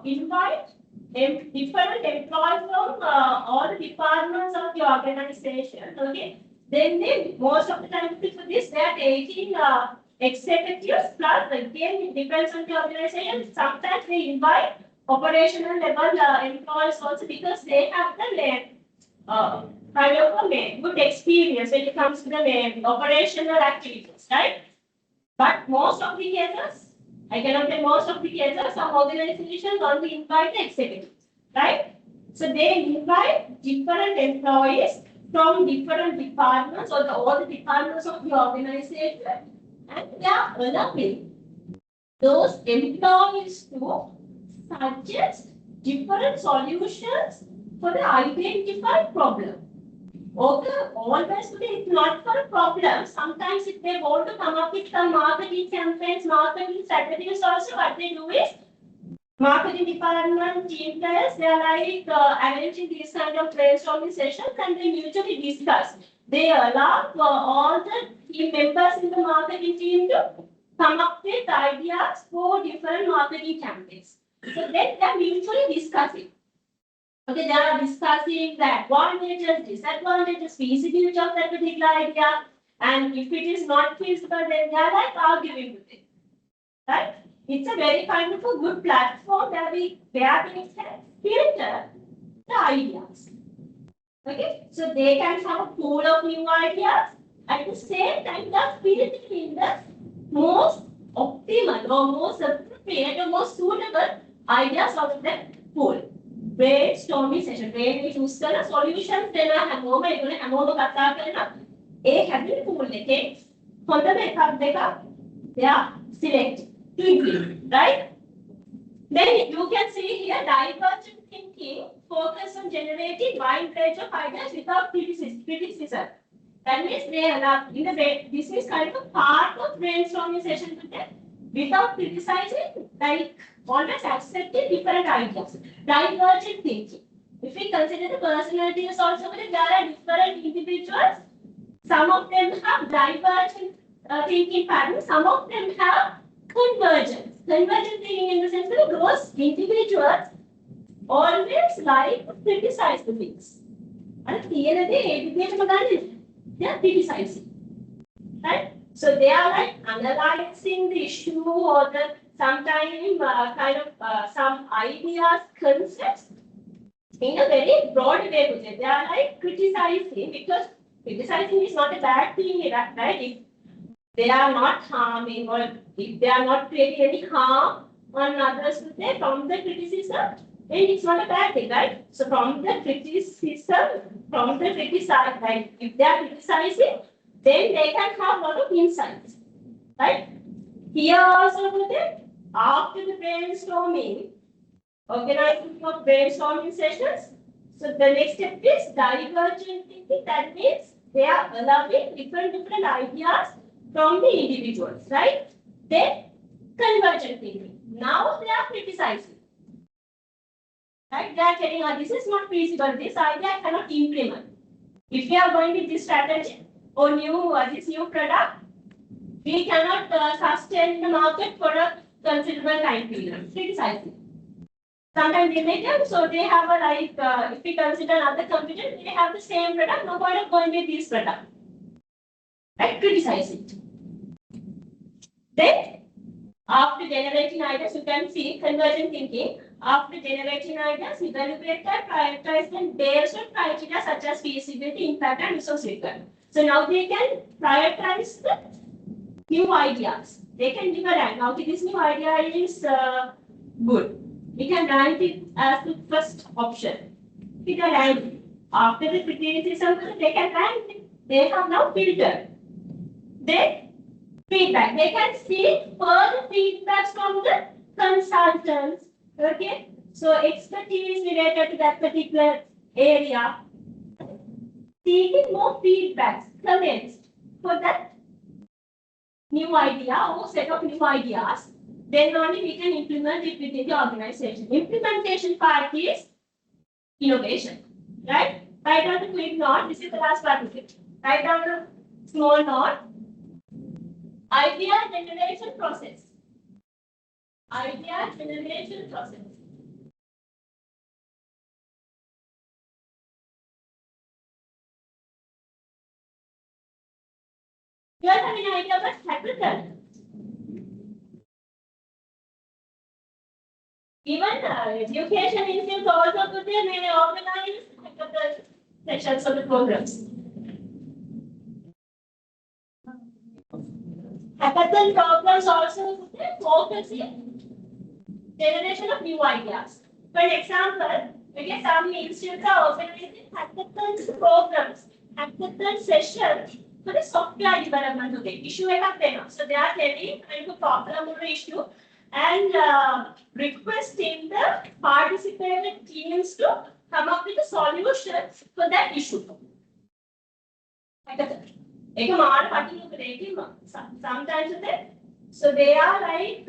invite different employees from all the departments of the organization, okay. Then they, most of the time for this, they are taking executives plus, again, it depends on the organization. Sometimes they invite operational level employees also because they have the kind of a good experience when it comes to the operational activities, right? But most of the cases, I cannot say most of the cases, some organizations only invite the executives, right? So they invite different employees from different departments or all the departments of the organization, and they are allowing those employees to suggest different solutions for the identified problem. Okay, always it's not for a problem. Sometimes if they want to come up with some marketing campaigns, marketing strategies also, what they do is marketing department, team players, they are like arranging these kind of brainstorming sessions and they mutually discuss. They allow all the team members in the marketing team to come up with ideas for different marketing campaigns. So then they are mutually discussing. Okay, they are discussing the advantages, disadvantages, feasibility of that particular idea, and if it is not feasible, then they are like arguing with it. Right? It's a very kind of a good platform where we can filter the ideas. Okay, so they can have a pool of new ideas at the same time they are filtering in the most optimal or most appropriate or most suitable ideas out of the pool. Brainstorming session. Brain choose කරලා solutions දෙනවා හැමෝම ඒගොල්ලෝ හැමෝම කතා කරනවා ඒ හැදෙන pool එකේ හොඳම එකක් දෙකක් they are select to include, right? Then you can see here divergent thinking focus on generating wide range of ideas without criticism. That means they allow in the this is kind of a part of brainstorming session today without criticizing, like always accepting different ideas. Divergent thinking. If we consider the personalities also, there are different individuals. Some of them have divergent thinking patterns. Some of them have convergence. Convergent thinking in the sense that those individuals always like to criticize the things. And they are criticizing. Right? So they are like analyzing the issue or the sometimes kind of some ideas, concepts in a very broad way. They are like criticizing because criticizing is not a bad thing, right? If they are not harming or if they are not creating any harm on others from the criticism, then it's not a bad thing, right? So from the criticism, like if they are criticizing, then they can have a lot of insights, right? Here also, after the brainstorming, organizing of brainstorming sessions, so the next step is divergent thinking. That means they are allowing different ideas from the individuals, right? Then convergent thinking. Now they are criticizing. Right? They are telling us this is not feasible, this idea I cannot implement. If we are going with this strategy or this new product, we cannot sustain the market for a considerable time period. Criticizing. Sometimes they make them, so they have a like, if we consider another competitor, they have the same product, no point of going with this product. Right? Criticize it. Then, after generating ideas, you can see convergent thinking. After generating ideas, evaluate and prioritize them based on criteria such as feasibility, impact, and resource requirement. So now they can prioritize the new ideas. They can different. Now this new idea is good. We can rank it as the first option. We can rank it. After the criticism, they can rank it. They have now filtered. Then feedback. They can see further feedbacks from the consultants. Okay. So expertise related to that particular area. Seeking more feedbacks, comments for that new idea or set of new ideas, then only we can implement it within the organization. Implementation part is innovation, right? Write down the quick note. This is the last part of it. Write down the small note. Idea generation process. Idea generation process. You guys have any idea about hackathon? Even education institutes also could they may organize hackathons. sessions of the programs. Hackathon programs also focus in generation of new ideas. For example, maybe some institutes are organizing hackathon programs, hackathon sessions for the software development of the issue. So they are telling a problem or issue and requesting the participating teams to come up with a solution for that issue. Sometimes so they are like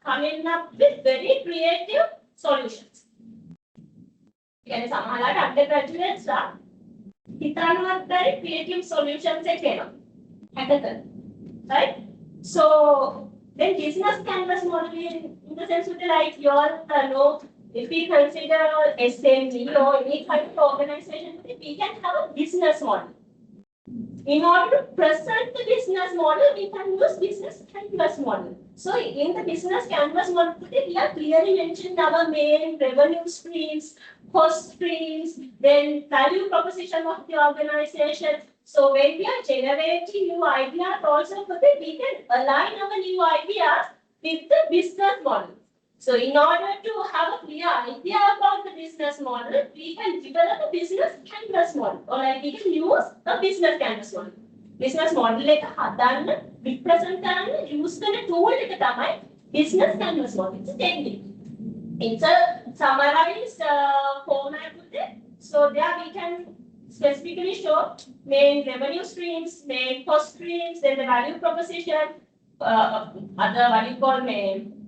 coming up with very creative solutions. Some undergraduates are very creative solutions, right? So then business canvas model in the sense of like you all know, if we consider SME or any kind of organization, we can have a business model. In order to present the business model, we can use business canvas model. So in the business canvas model, we have clearly mentioned our main revenue streams, cost streams, then value proposition of the organization. So when we are generating new ideas, also we can align our new ideas with the business model. So in order to have a clear idea about the business model, we can develop a business canvas model, or like we can use a business canvas model. Business model එක හදන්න, represent කරන්න use කරන tool එක තමයි business canvas model. It's a technique. It's a summarized format with it. So there we can specifically show main revenue streams, main cost streams, then the value proposition, other what you call main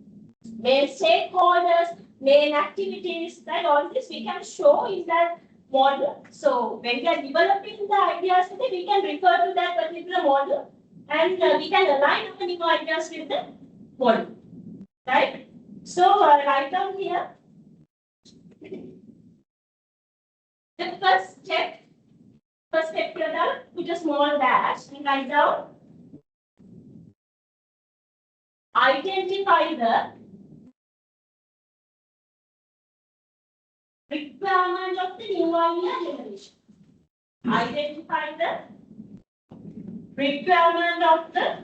stakeholders, main activities, that all this we can show in that model. So when we are developing the ideas, we can refer to that particular model and we can align our new ideas with the model. Right? So write down here. The first step here, put a small dash and write down. Identify the requirement of the new idea generation. Identify the requirement of the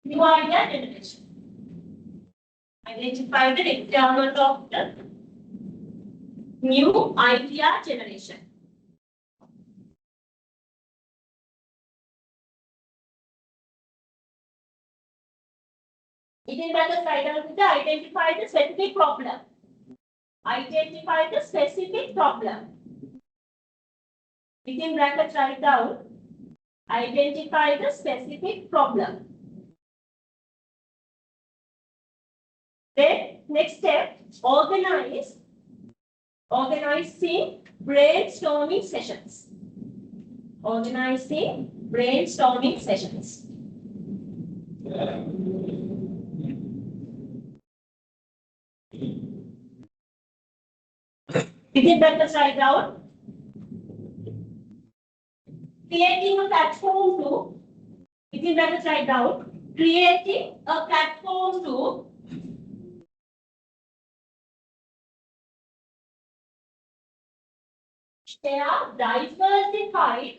new idea generation. Identify the requirement of the new idea generation. It is better write down to identify the specific problem. Identify the specific problem. Within brackets write down. Identify the specific problem. Then next step, organizing brainstorming sessions. Organizing brainstorming sessions. Within brackets write down. Creating a platform to, within brackets write down, creating a platform to share diversified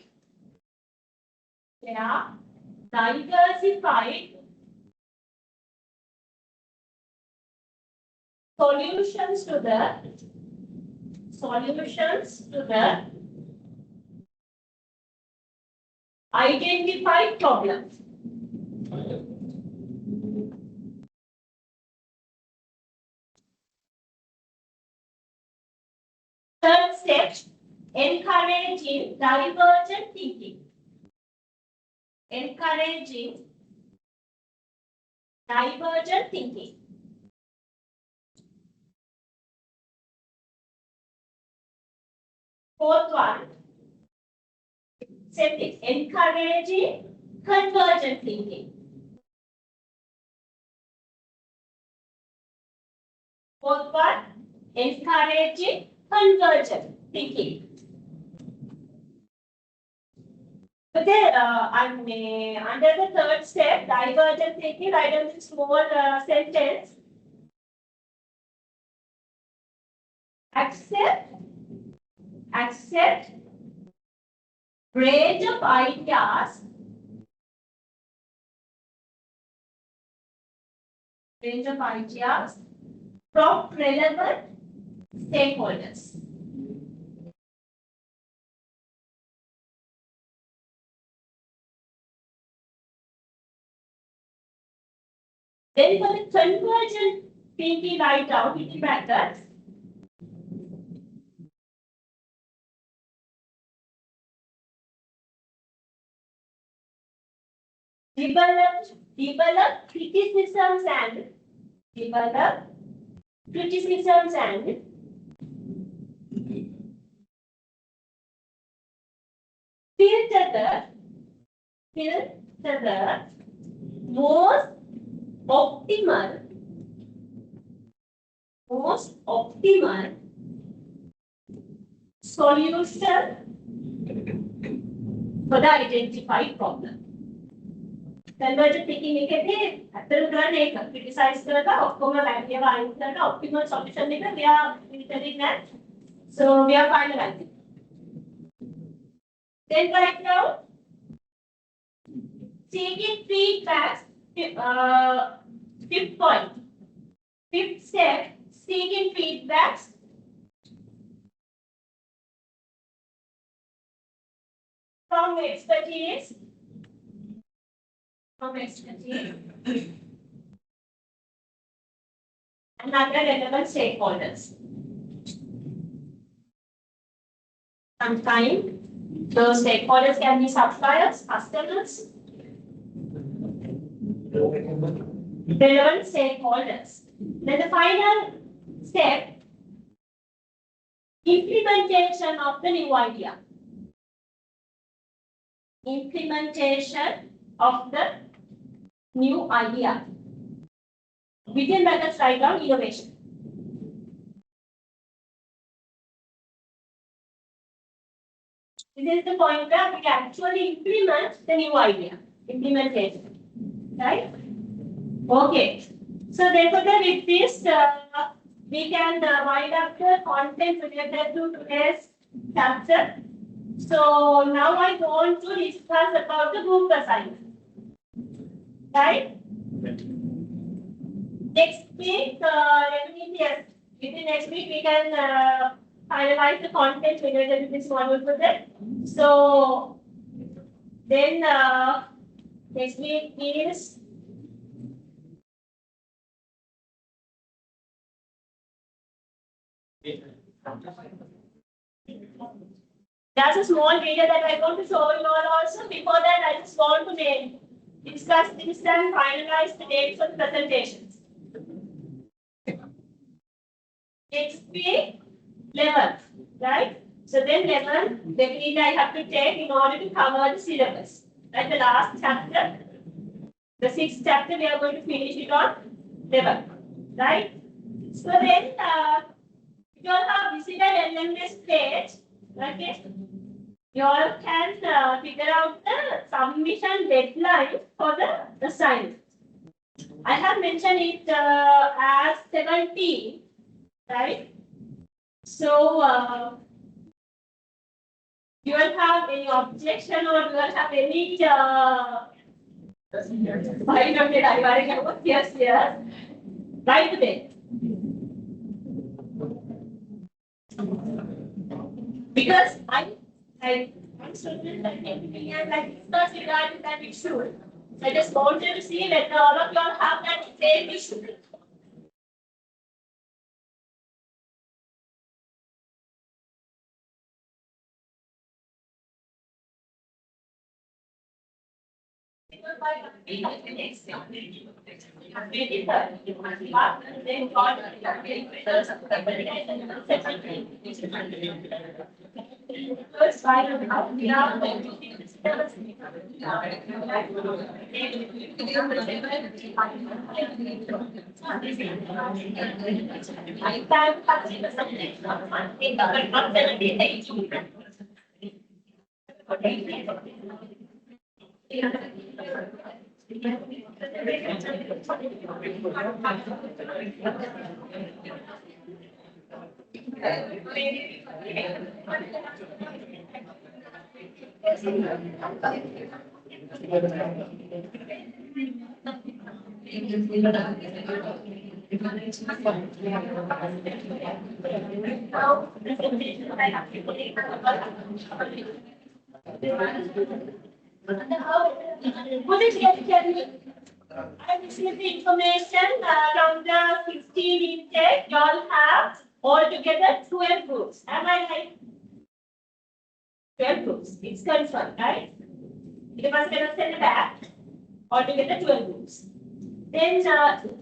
solutions to the identified problems. Third step, encouraging divergent thinking. Encouraging divergent thinking. Fourth one, same encouraging convergent thinking. Fourth one, encouraging convergent thinking. But then, under the third step, divergent thinking, write down this small sentence. Accept accept range of ideas from relevant stakeholders. Then for the convergent thinking, write out in brackets. Develop criticisms and filter the most optimal solution for the identified problem. Convergent thinking එකේදී අතර කරන්නේ ඒක criticize කරලා ඔක්කොම වැලියව අයින් කරලා optimal solution එක we are filtering that. So we are finalizing. Then right now seeking feedbacks, fifth point. Fifth step, seeking feedbacks from expertise. And other relevant stakeholders. Sometimes those stakeholders can be suppliers, customers, relevant stakeholders. Then the final step, implementation of the new idea. Implementation of the new idea. Within brackets, write down innovation. This is the point where we actually implement the new idea. Implementation. Right? Okay. So therefore, with this, we can wind up the content related to today's chapter. So now I want to discuss about the group assignment. Right? Next week, within next week we can finalize the content related to this module project. So then next week is there's a small video that I want to show you all also. Before that, I just want to discuss this and finalize the dates of the presentations. Next week, 11th, right? So then 11th, definitely I have to take in order to cover the syllabus. Like the last chapter, the 6th chapter, we are going to finish it on 11th, right? So then, you all have visited LMS page, okay? You all can figure out the submission deadline for the assignment. I have mentioned it as 17, right? So, you will have any objection or you will have any yes, yes. Right today. Because I'm student and like discuss regarding that issue. I just wanted to see whether all of you all have that same issue. What is it? I received the information from the 16 intake. You all have altogether 12 groups. Am I right? 12 groups. It's confirmed, right? You must send it back. Altogether 12 groups. Then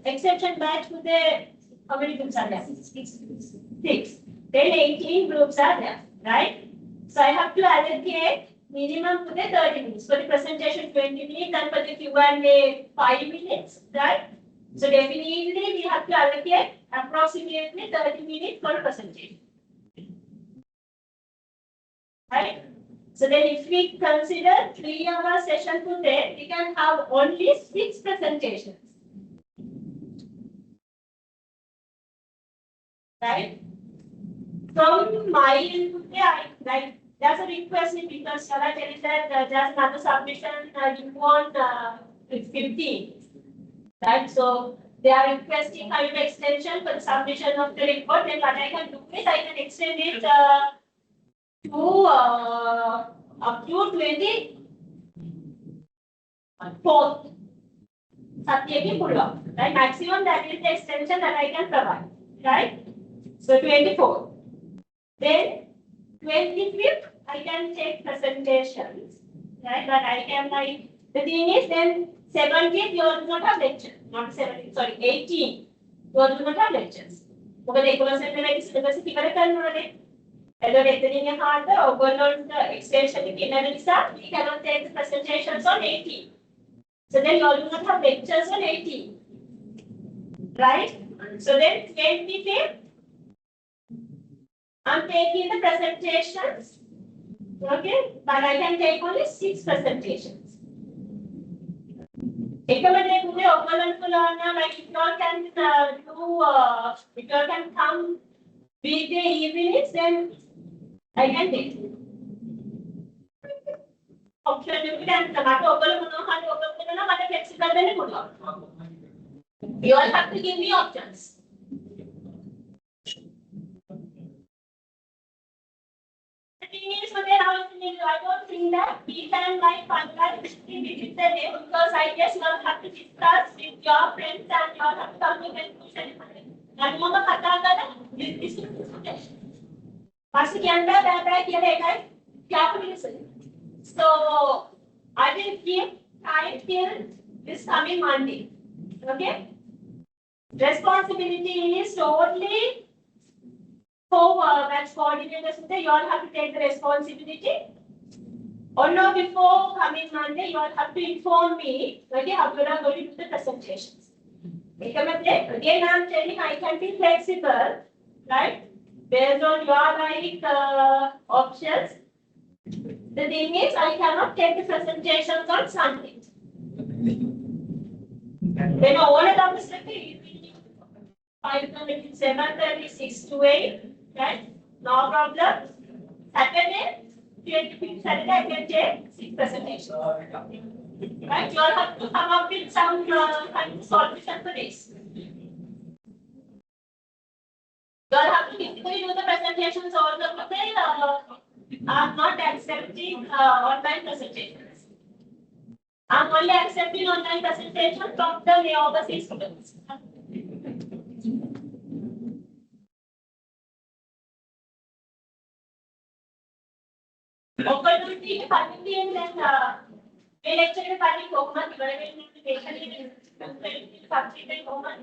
exception batch to the how many groups are there? 6 groups. 6. Then 18 groups are there, right? So I have to allocate minimum to the 30 minutes. For the presentation 20 minutes and for the Q&A 5 minutes, right? So definitely we have to allocate approximately 30 minutes for presentation. Right? So then if we consider 3-hour session today, we can have only 6 presentations. Right? From my input, there's a request because Shala said that there's another submission you want 15. Right? So they are requesting kind of extension for the submission of the report. Then what I can do is I can extend it to up to 24th. Satyaki Pullo. Right? Maximum that is the extension that I can provide. Right? So 24. Then 25th, I can take presentations, right? But I can the thing is then 17th, you do not have lecture. Not 17th, sorry, 18th, you do not have lectures. Because the economic syllabus is different. The extension we cannot take the presentations on 18th. So then you do not have lectures on 18th. Right? So then 25th, I'm taking the presentations, okay, but I can take only 6 presentations. If you all can if you all can come weekday evenings, then I can take it. Option you can you all have to give me options. I don't think that we can finalize within the day because I guess you all have to discuss with your friends and you all have to come to a conclusion. And you have this so I will give time till this coming Monday. Okay? Responsibility is totally for batch coordinators. You all have to take the responsibility. Or no, before coming Monday, you all have to inform me, okay, how you are going to do the presentations. Again, I'm telling I can be flexible, right? Based on your options. The thing is, I cannot take the presentations on Sunday. Then all of them is 7:30, 6 to 8, right? No problem. Saturday, Saturday I can take 6 presentations. Right? You all have to come up with some solution for this. You all have to physically do the presentations also, but they are not accepting online presentations. I'm only accepting online presentations from the overseas students. Opportunity funding and then lecture funding homework, verification, substitute homework,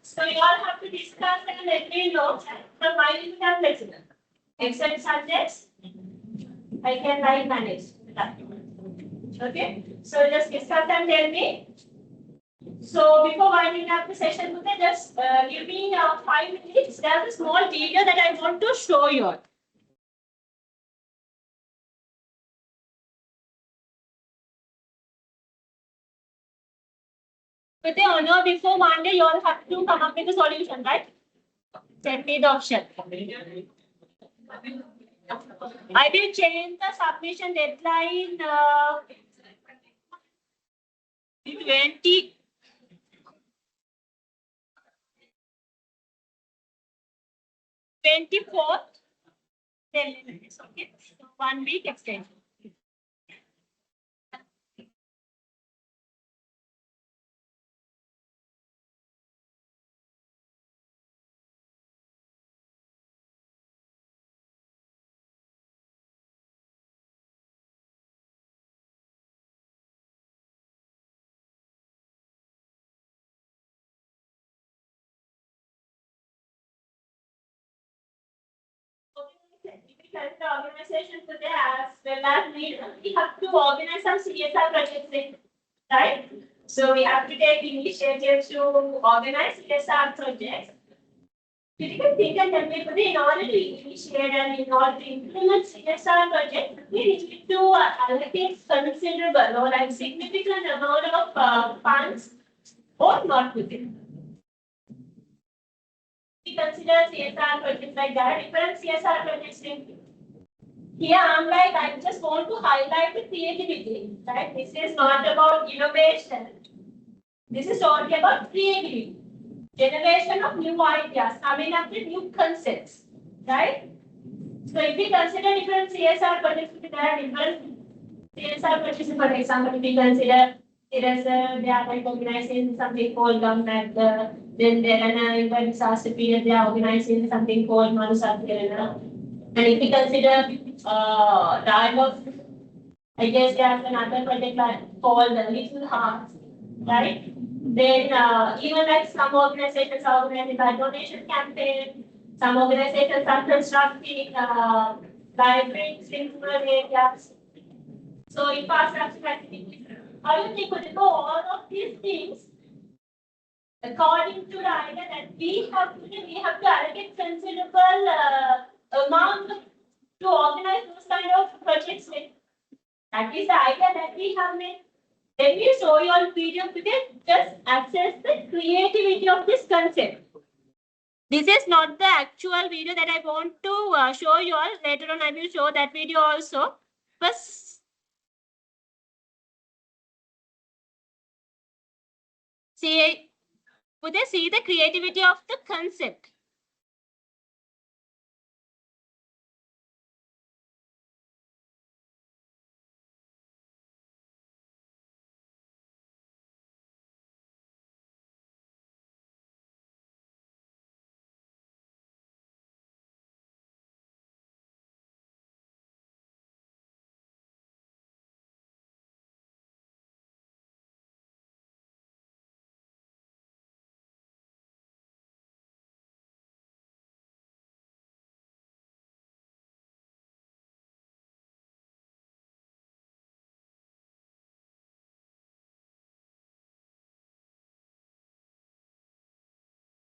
So you all have to discuss and let me know from my flexible. Except subjects, I can write manage. Okay, so just discuss and tell me. So before winding up the session, okay, just give me 5 minutes. There's a small video that I want to show you all. With the honor before one day, you all have to come up with a solution, right? Send me the option. I will change the submission deadline 24th. Okay, so 1 week extension. The organization today as well as we have to organize some CSR projects, right? So we have to take initiatives to organize CSR projects. Critical think and tell me in order to initiate and in order to implement CSR projects, we need to allocate considerable or a significant amount of funds or not within. We consider CSR projects like that, different CSR projects. Here, I just want to highlight the creativity, right? This is not about innovation. This is only about creativity, generation of new ideas, coming up with new concepts, right? So if we consider different CSR projects, there are different CSR projects. For example, if we consider they are like organizing something called then there are in disaster period they are organizing something called Manusakirana. And if we consider dialogue, I guess there's another project like called the Little Hearts, right? Then even like some organizations are organizing a donation campaign, some organizations are constructing libraries in rural areas. So infrastructure activities. I think we do all of these things according to the idea that we have to allocate considerable amount to organize those kind of projects with. That is the idea that we have made. Let me show you all video today. Just access the creativity of this concept. This is not the actual video that I want to show you all. Later on, I will show that video also. First, would they see the creativity of the concept?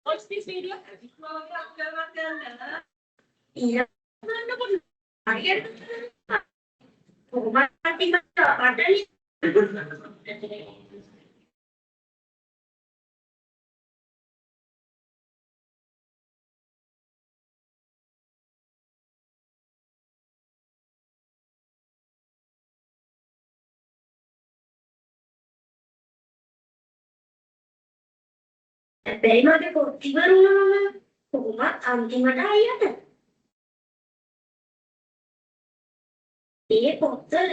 Watch this video. Yeah. හැබැයි මගේ පොත් ඉවරුනම කොහොමත් අන්තිමට හරියට. ඒ පොත්වල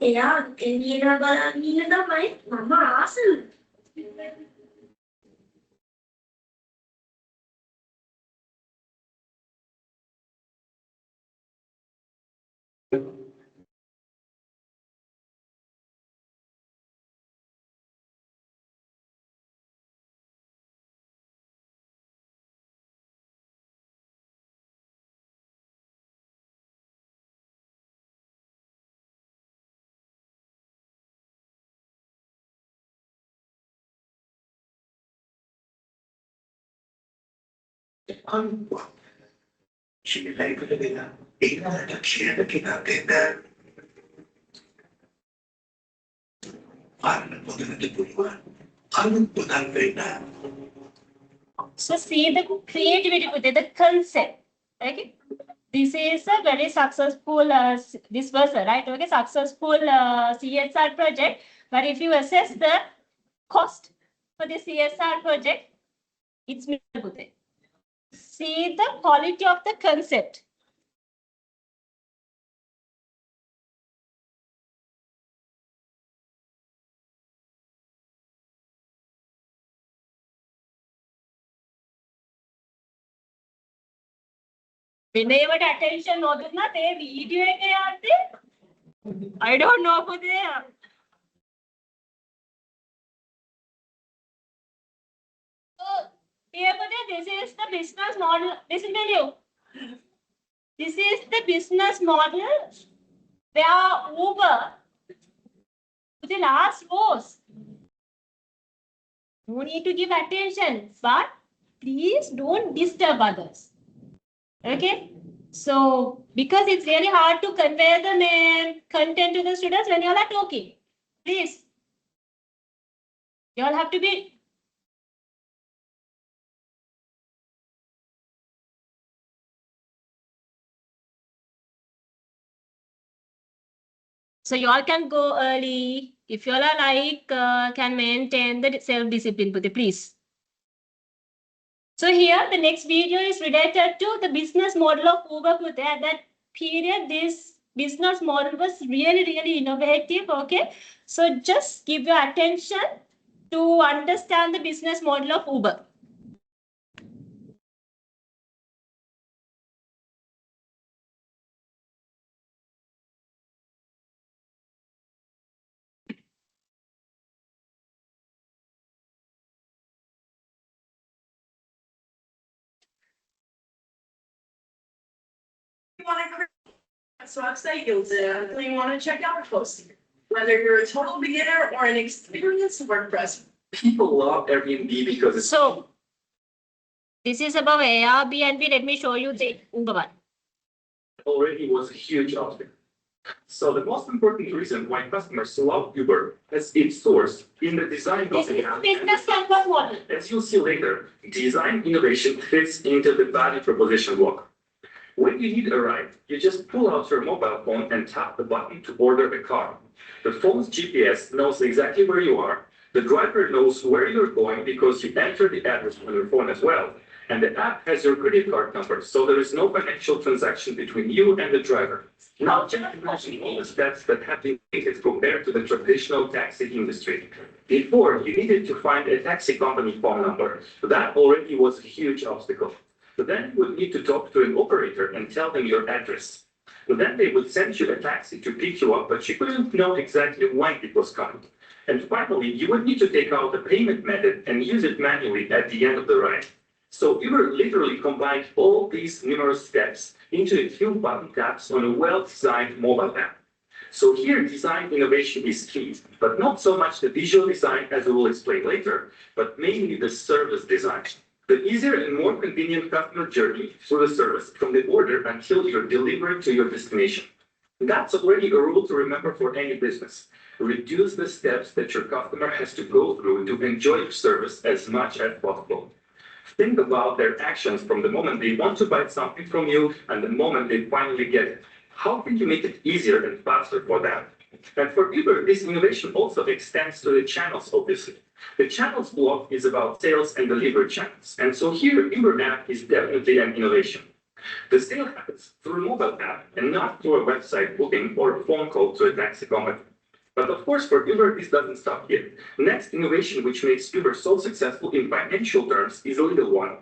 එයා ලියලා බලන් ඉන්න තමයි මම ආසම. So see the creativity with it, the concept. Okay. This is a very successful, this was a right, okay, successful CSR project. But if you assess the cost for the CSR project, it's good. See the quality of the concept. Whenever attention නොදුන්නා තේ video එක යද්දී I don't know for there. So here this is the business model. Listen to you. This is the business model where Uber to the last rows. No need to give attention, but please don't disturb others. Okay, so because it's really hard to convey the main content to the students when you all are talking, please, you all have to be. So you all can go early if you all are like can maintain the self-discipline, please. So here the next video is related to the business model of Uber. At that period, this business model was really innovative. Okay, so just give your attention to understand the business model of Uber. So website, you'll definitely want to check out our posting. Whether you're a total beginner or an experienced WordPress. People love Airbnb because it's So this is about Airbnb. Let me show you the Uber one. already was a huge obstacle. So the most important reason why customers love Uber is its source in the design This of the is app. business canvas model. As you'll see later, design innovation fits into the value proposition block. When you need a ride, you just pull out your mobile phone and tap the button to order a car. The phone's GPS knows exactly where you are. The driver knows where you're going because you enter the address on your phone as well. And the app has your credit card number, so there is no financial transaction between you and the driver. Now just imagine all the steps that have been taken compared to the traditional taxi industry. Before, you needed to find a taxi company phone number. That already was a huge obstacle. But then you would need to talk to an operator and tell them your address. But then they would send you a taxi to pick you up, but you couldn't know exactly when it was coming. And finally, you would need to take out a payment method and use it manually at the end of the ride. So Uber literally combined all these numerous steps into a few button taps on a well-designed mobile app. So here design innovation is key, but not so much the visual design as we will explain later, but mainly the service design. The easier and more convenient customer journey through the service from the order until you're delivered to your destination. That's already a rule to remember for any business. Reduce the steps that your customer has to go through to enjoy your service as much as possible. Think about their actions from the moment they want to buy something from you and the moment they finally get it. How can you make it easier and faster for them? And for Uber, this innovation also extends to the channels, obviously. The channels block is about sales and delivery channels. And so here, Uber app is definitely an innovation. The sale happens through a mobile app and not through a website booking or a phone call to a taxi company. But of course, for Uber, this doesn't stop here. Next innovation which makes Uber so successful in financial terms is a little one.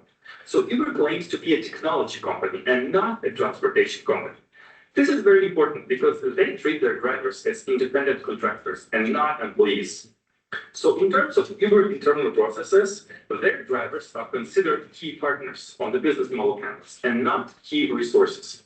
So Uber claims to be a technology company and not a transportation company. This is very important because they treat their drivers as independent contractors and not employees. So in terms of Uber internal processes, their drivers are considered key partners on the business model canvas and not key resources.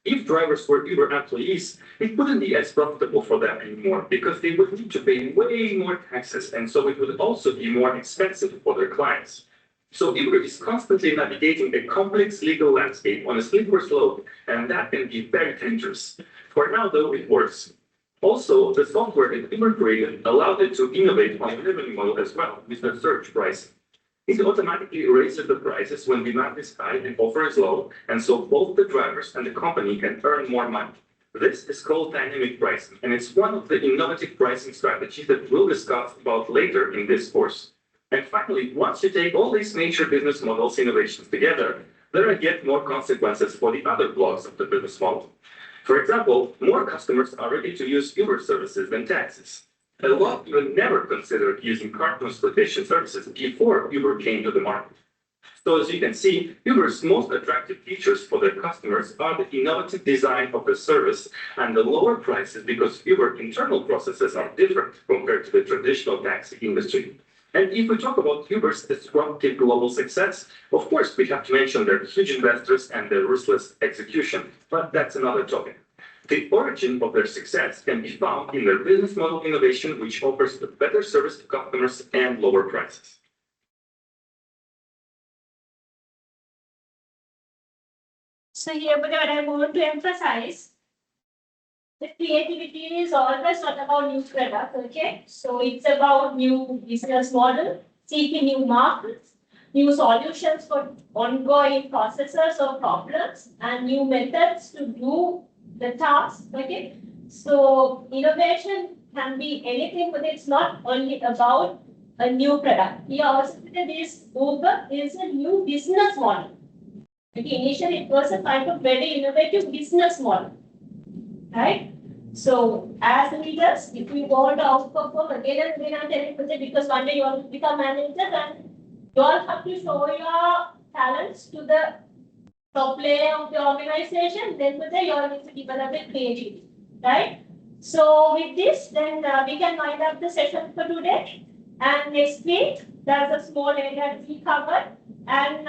If drivers were Uber employees, it wouldn't be as profitable for them anymore because they would need to pay way more taxes, and so it would also be more expensive for their clients. So Uber is constantly navigating a complex legal landscape on a slippery slope, and that can be very dangerous. For now, though, it works. Also, the software that Uber created allowed it to innovate on the revenue model as well with the surge pricing. It automatically raises the prices when demand is high and offer is low, and so both the drivers and the company can earn more money. This is called dynamic pricing, and it's one of the innovative pricing strategies that we'll discuss about later in this course. And finally, once you take all these major business models innovations together, there are yet more consequences for the other blocks of the business model. For example, more customers are ready to use Uber services than taxis. A lot even never considered using car transportation services before Uber came to the market. So as you can see, Uber's most attractive features for their customers are the innovative design of the service and the lower prices because Uber internal processes are different compared to the traditional taxi industry. And if we talk about Uber's disruptive global success, of course, we have to mention their huge investors and their ruthless execution, but that's another topic. The origin of their success can be found in their business model innovation, which offers a better service to customers and lower prices. So here, but what I want to emphasize, the creativity is always not about new product, okay? So it's about new business model, seeking new markets, new solutions for ongoing processes or problems, and new methods to do the task, okay? So innovation can be anything, but it's not only about a new product. Here also this Uber is a new business model. Okay, initially it was a kind of very innovative business model, right? So as leaders, if we want to outperform again and again, because one day you want to become manager and you all have to show your talents to the top layer of the organization, then you all need to develop a creativity, right? So with this, then we can wind up the session for today. And next week, there's a small area to be covered. And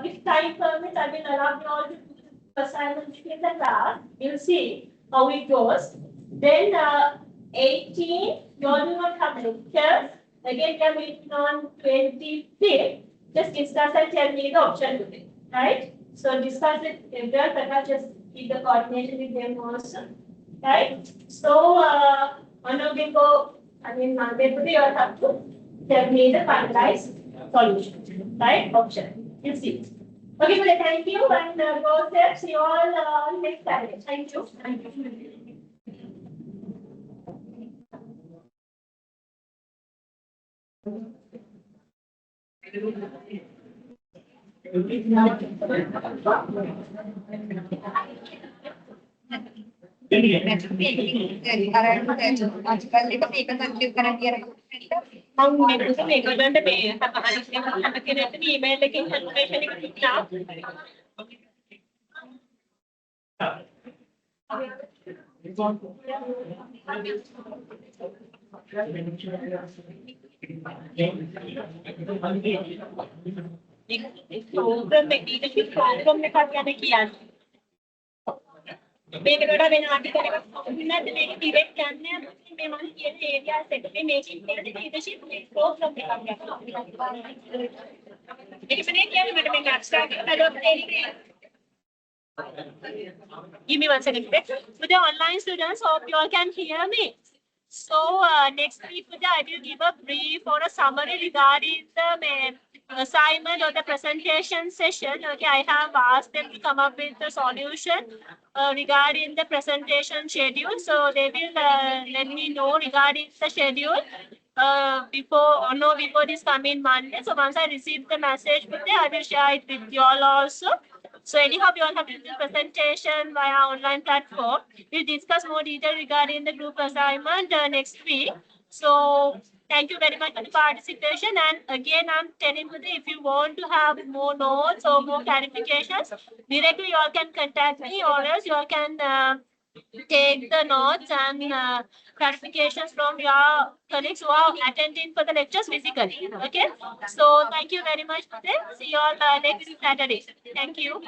if time permits, I will allow you all to do the assignment in the class. You'll see how it goes. Then 18, you all do not have lectures. Again, we are meeting on 25th. Just discuss and tell me the option today, right? So discuss it everywhere, but just keep the coordination with them also, right? So one of them go, Monday, you all have to tell me the finalized solution, right? Option. You see. Okay, so thank you and go there. See you all next time. Thank you. Thank you. මේකට වඩා වෙන ආටිකල් එකක් නැත්නම් මේක direct යන්නේ මේ මම කියන ඒරියාස් එකට මේ මේකින් කියන ලීඩර්ෂිප් ප්‍රෝග්‍රෑම් එකක් ගන්නවා. මේක මනේ කියන්නේ මට මේක ඇබ්ස්ට්‍රැක්ට් කරලා Give me 1 second. For the online students, hope you all can hear me. So next week, I will give a brief or a summary regarding the assignment or the presentation session. Okay, I have asked them to come up with a solution regarding the presentation schedule. So they will let me know regarding the schedule. before this coming Monday. So once I receive the message today, I will share it with you all also. So anyhow, we all have to do the presentation via online platform. We'll discuss more detail regarding the group assignment next week. So thank you very much for the participation. And again, I'm telling you that if you want to have more notes or more clarifications, directly you all can contact me, or else you all can take the notes and clarifications from your colleagues who are attending for the lectures physically. Okay. So thank you very much for this. See you all next Saturday. Thank you.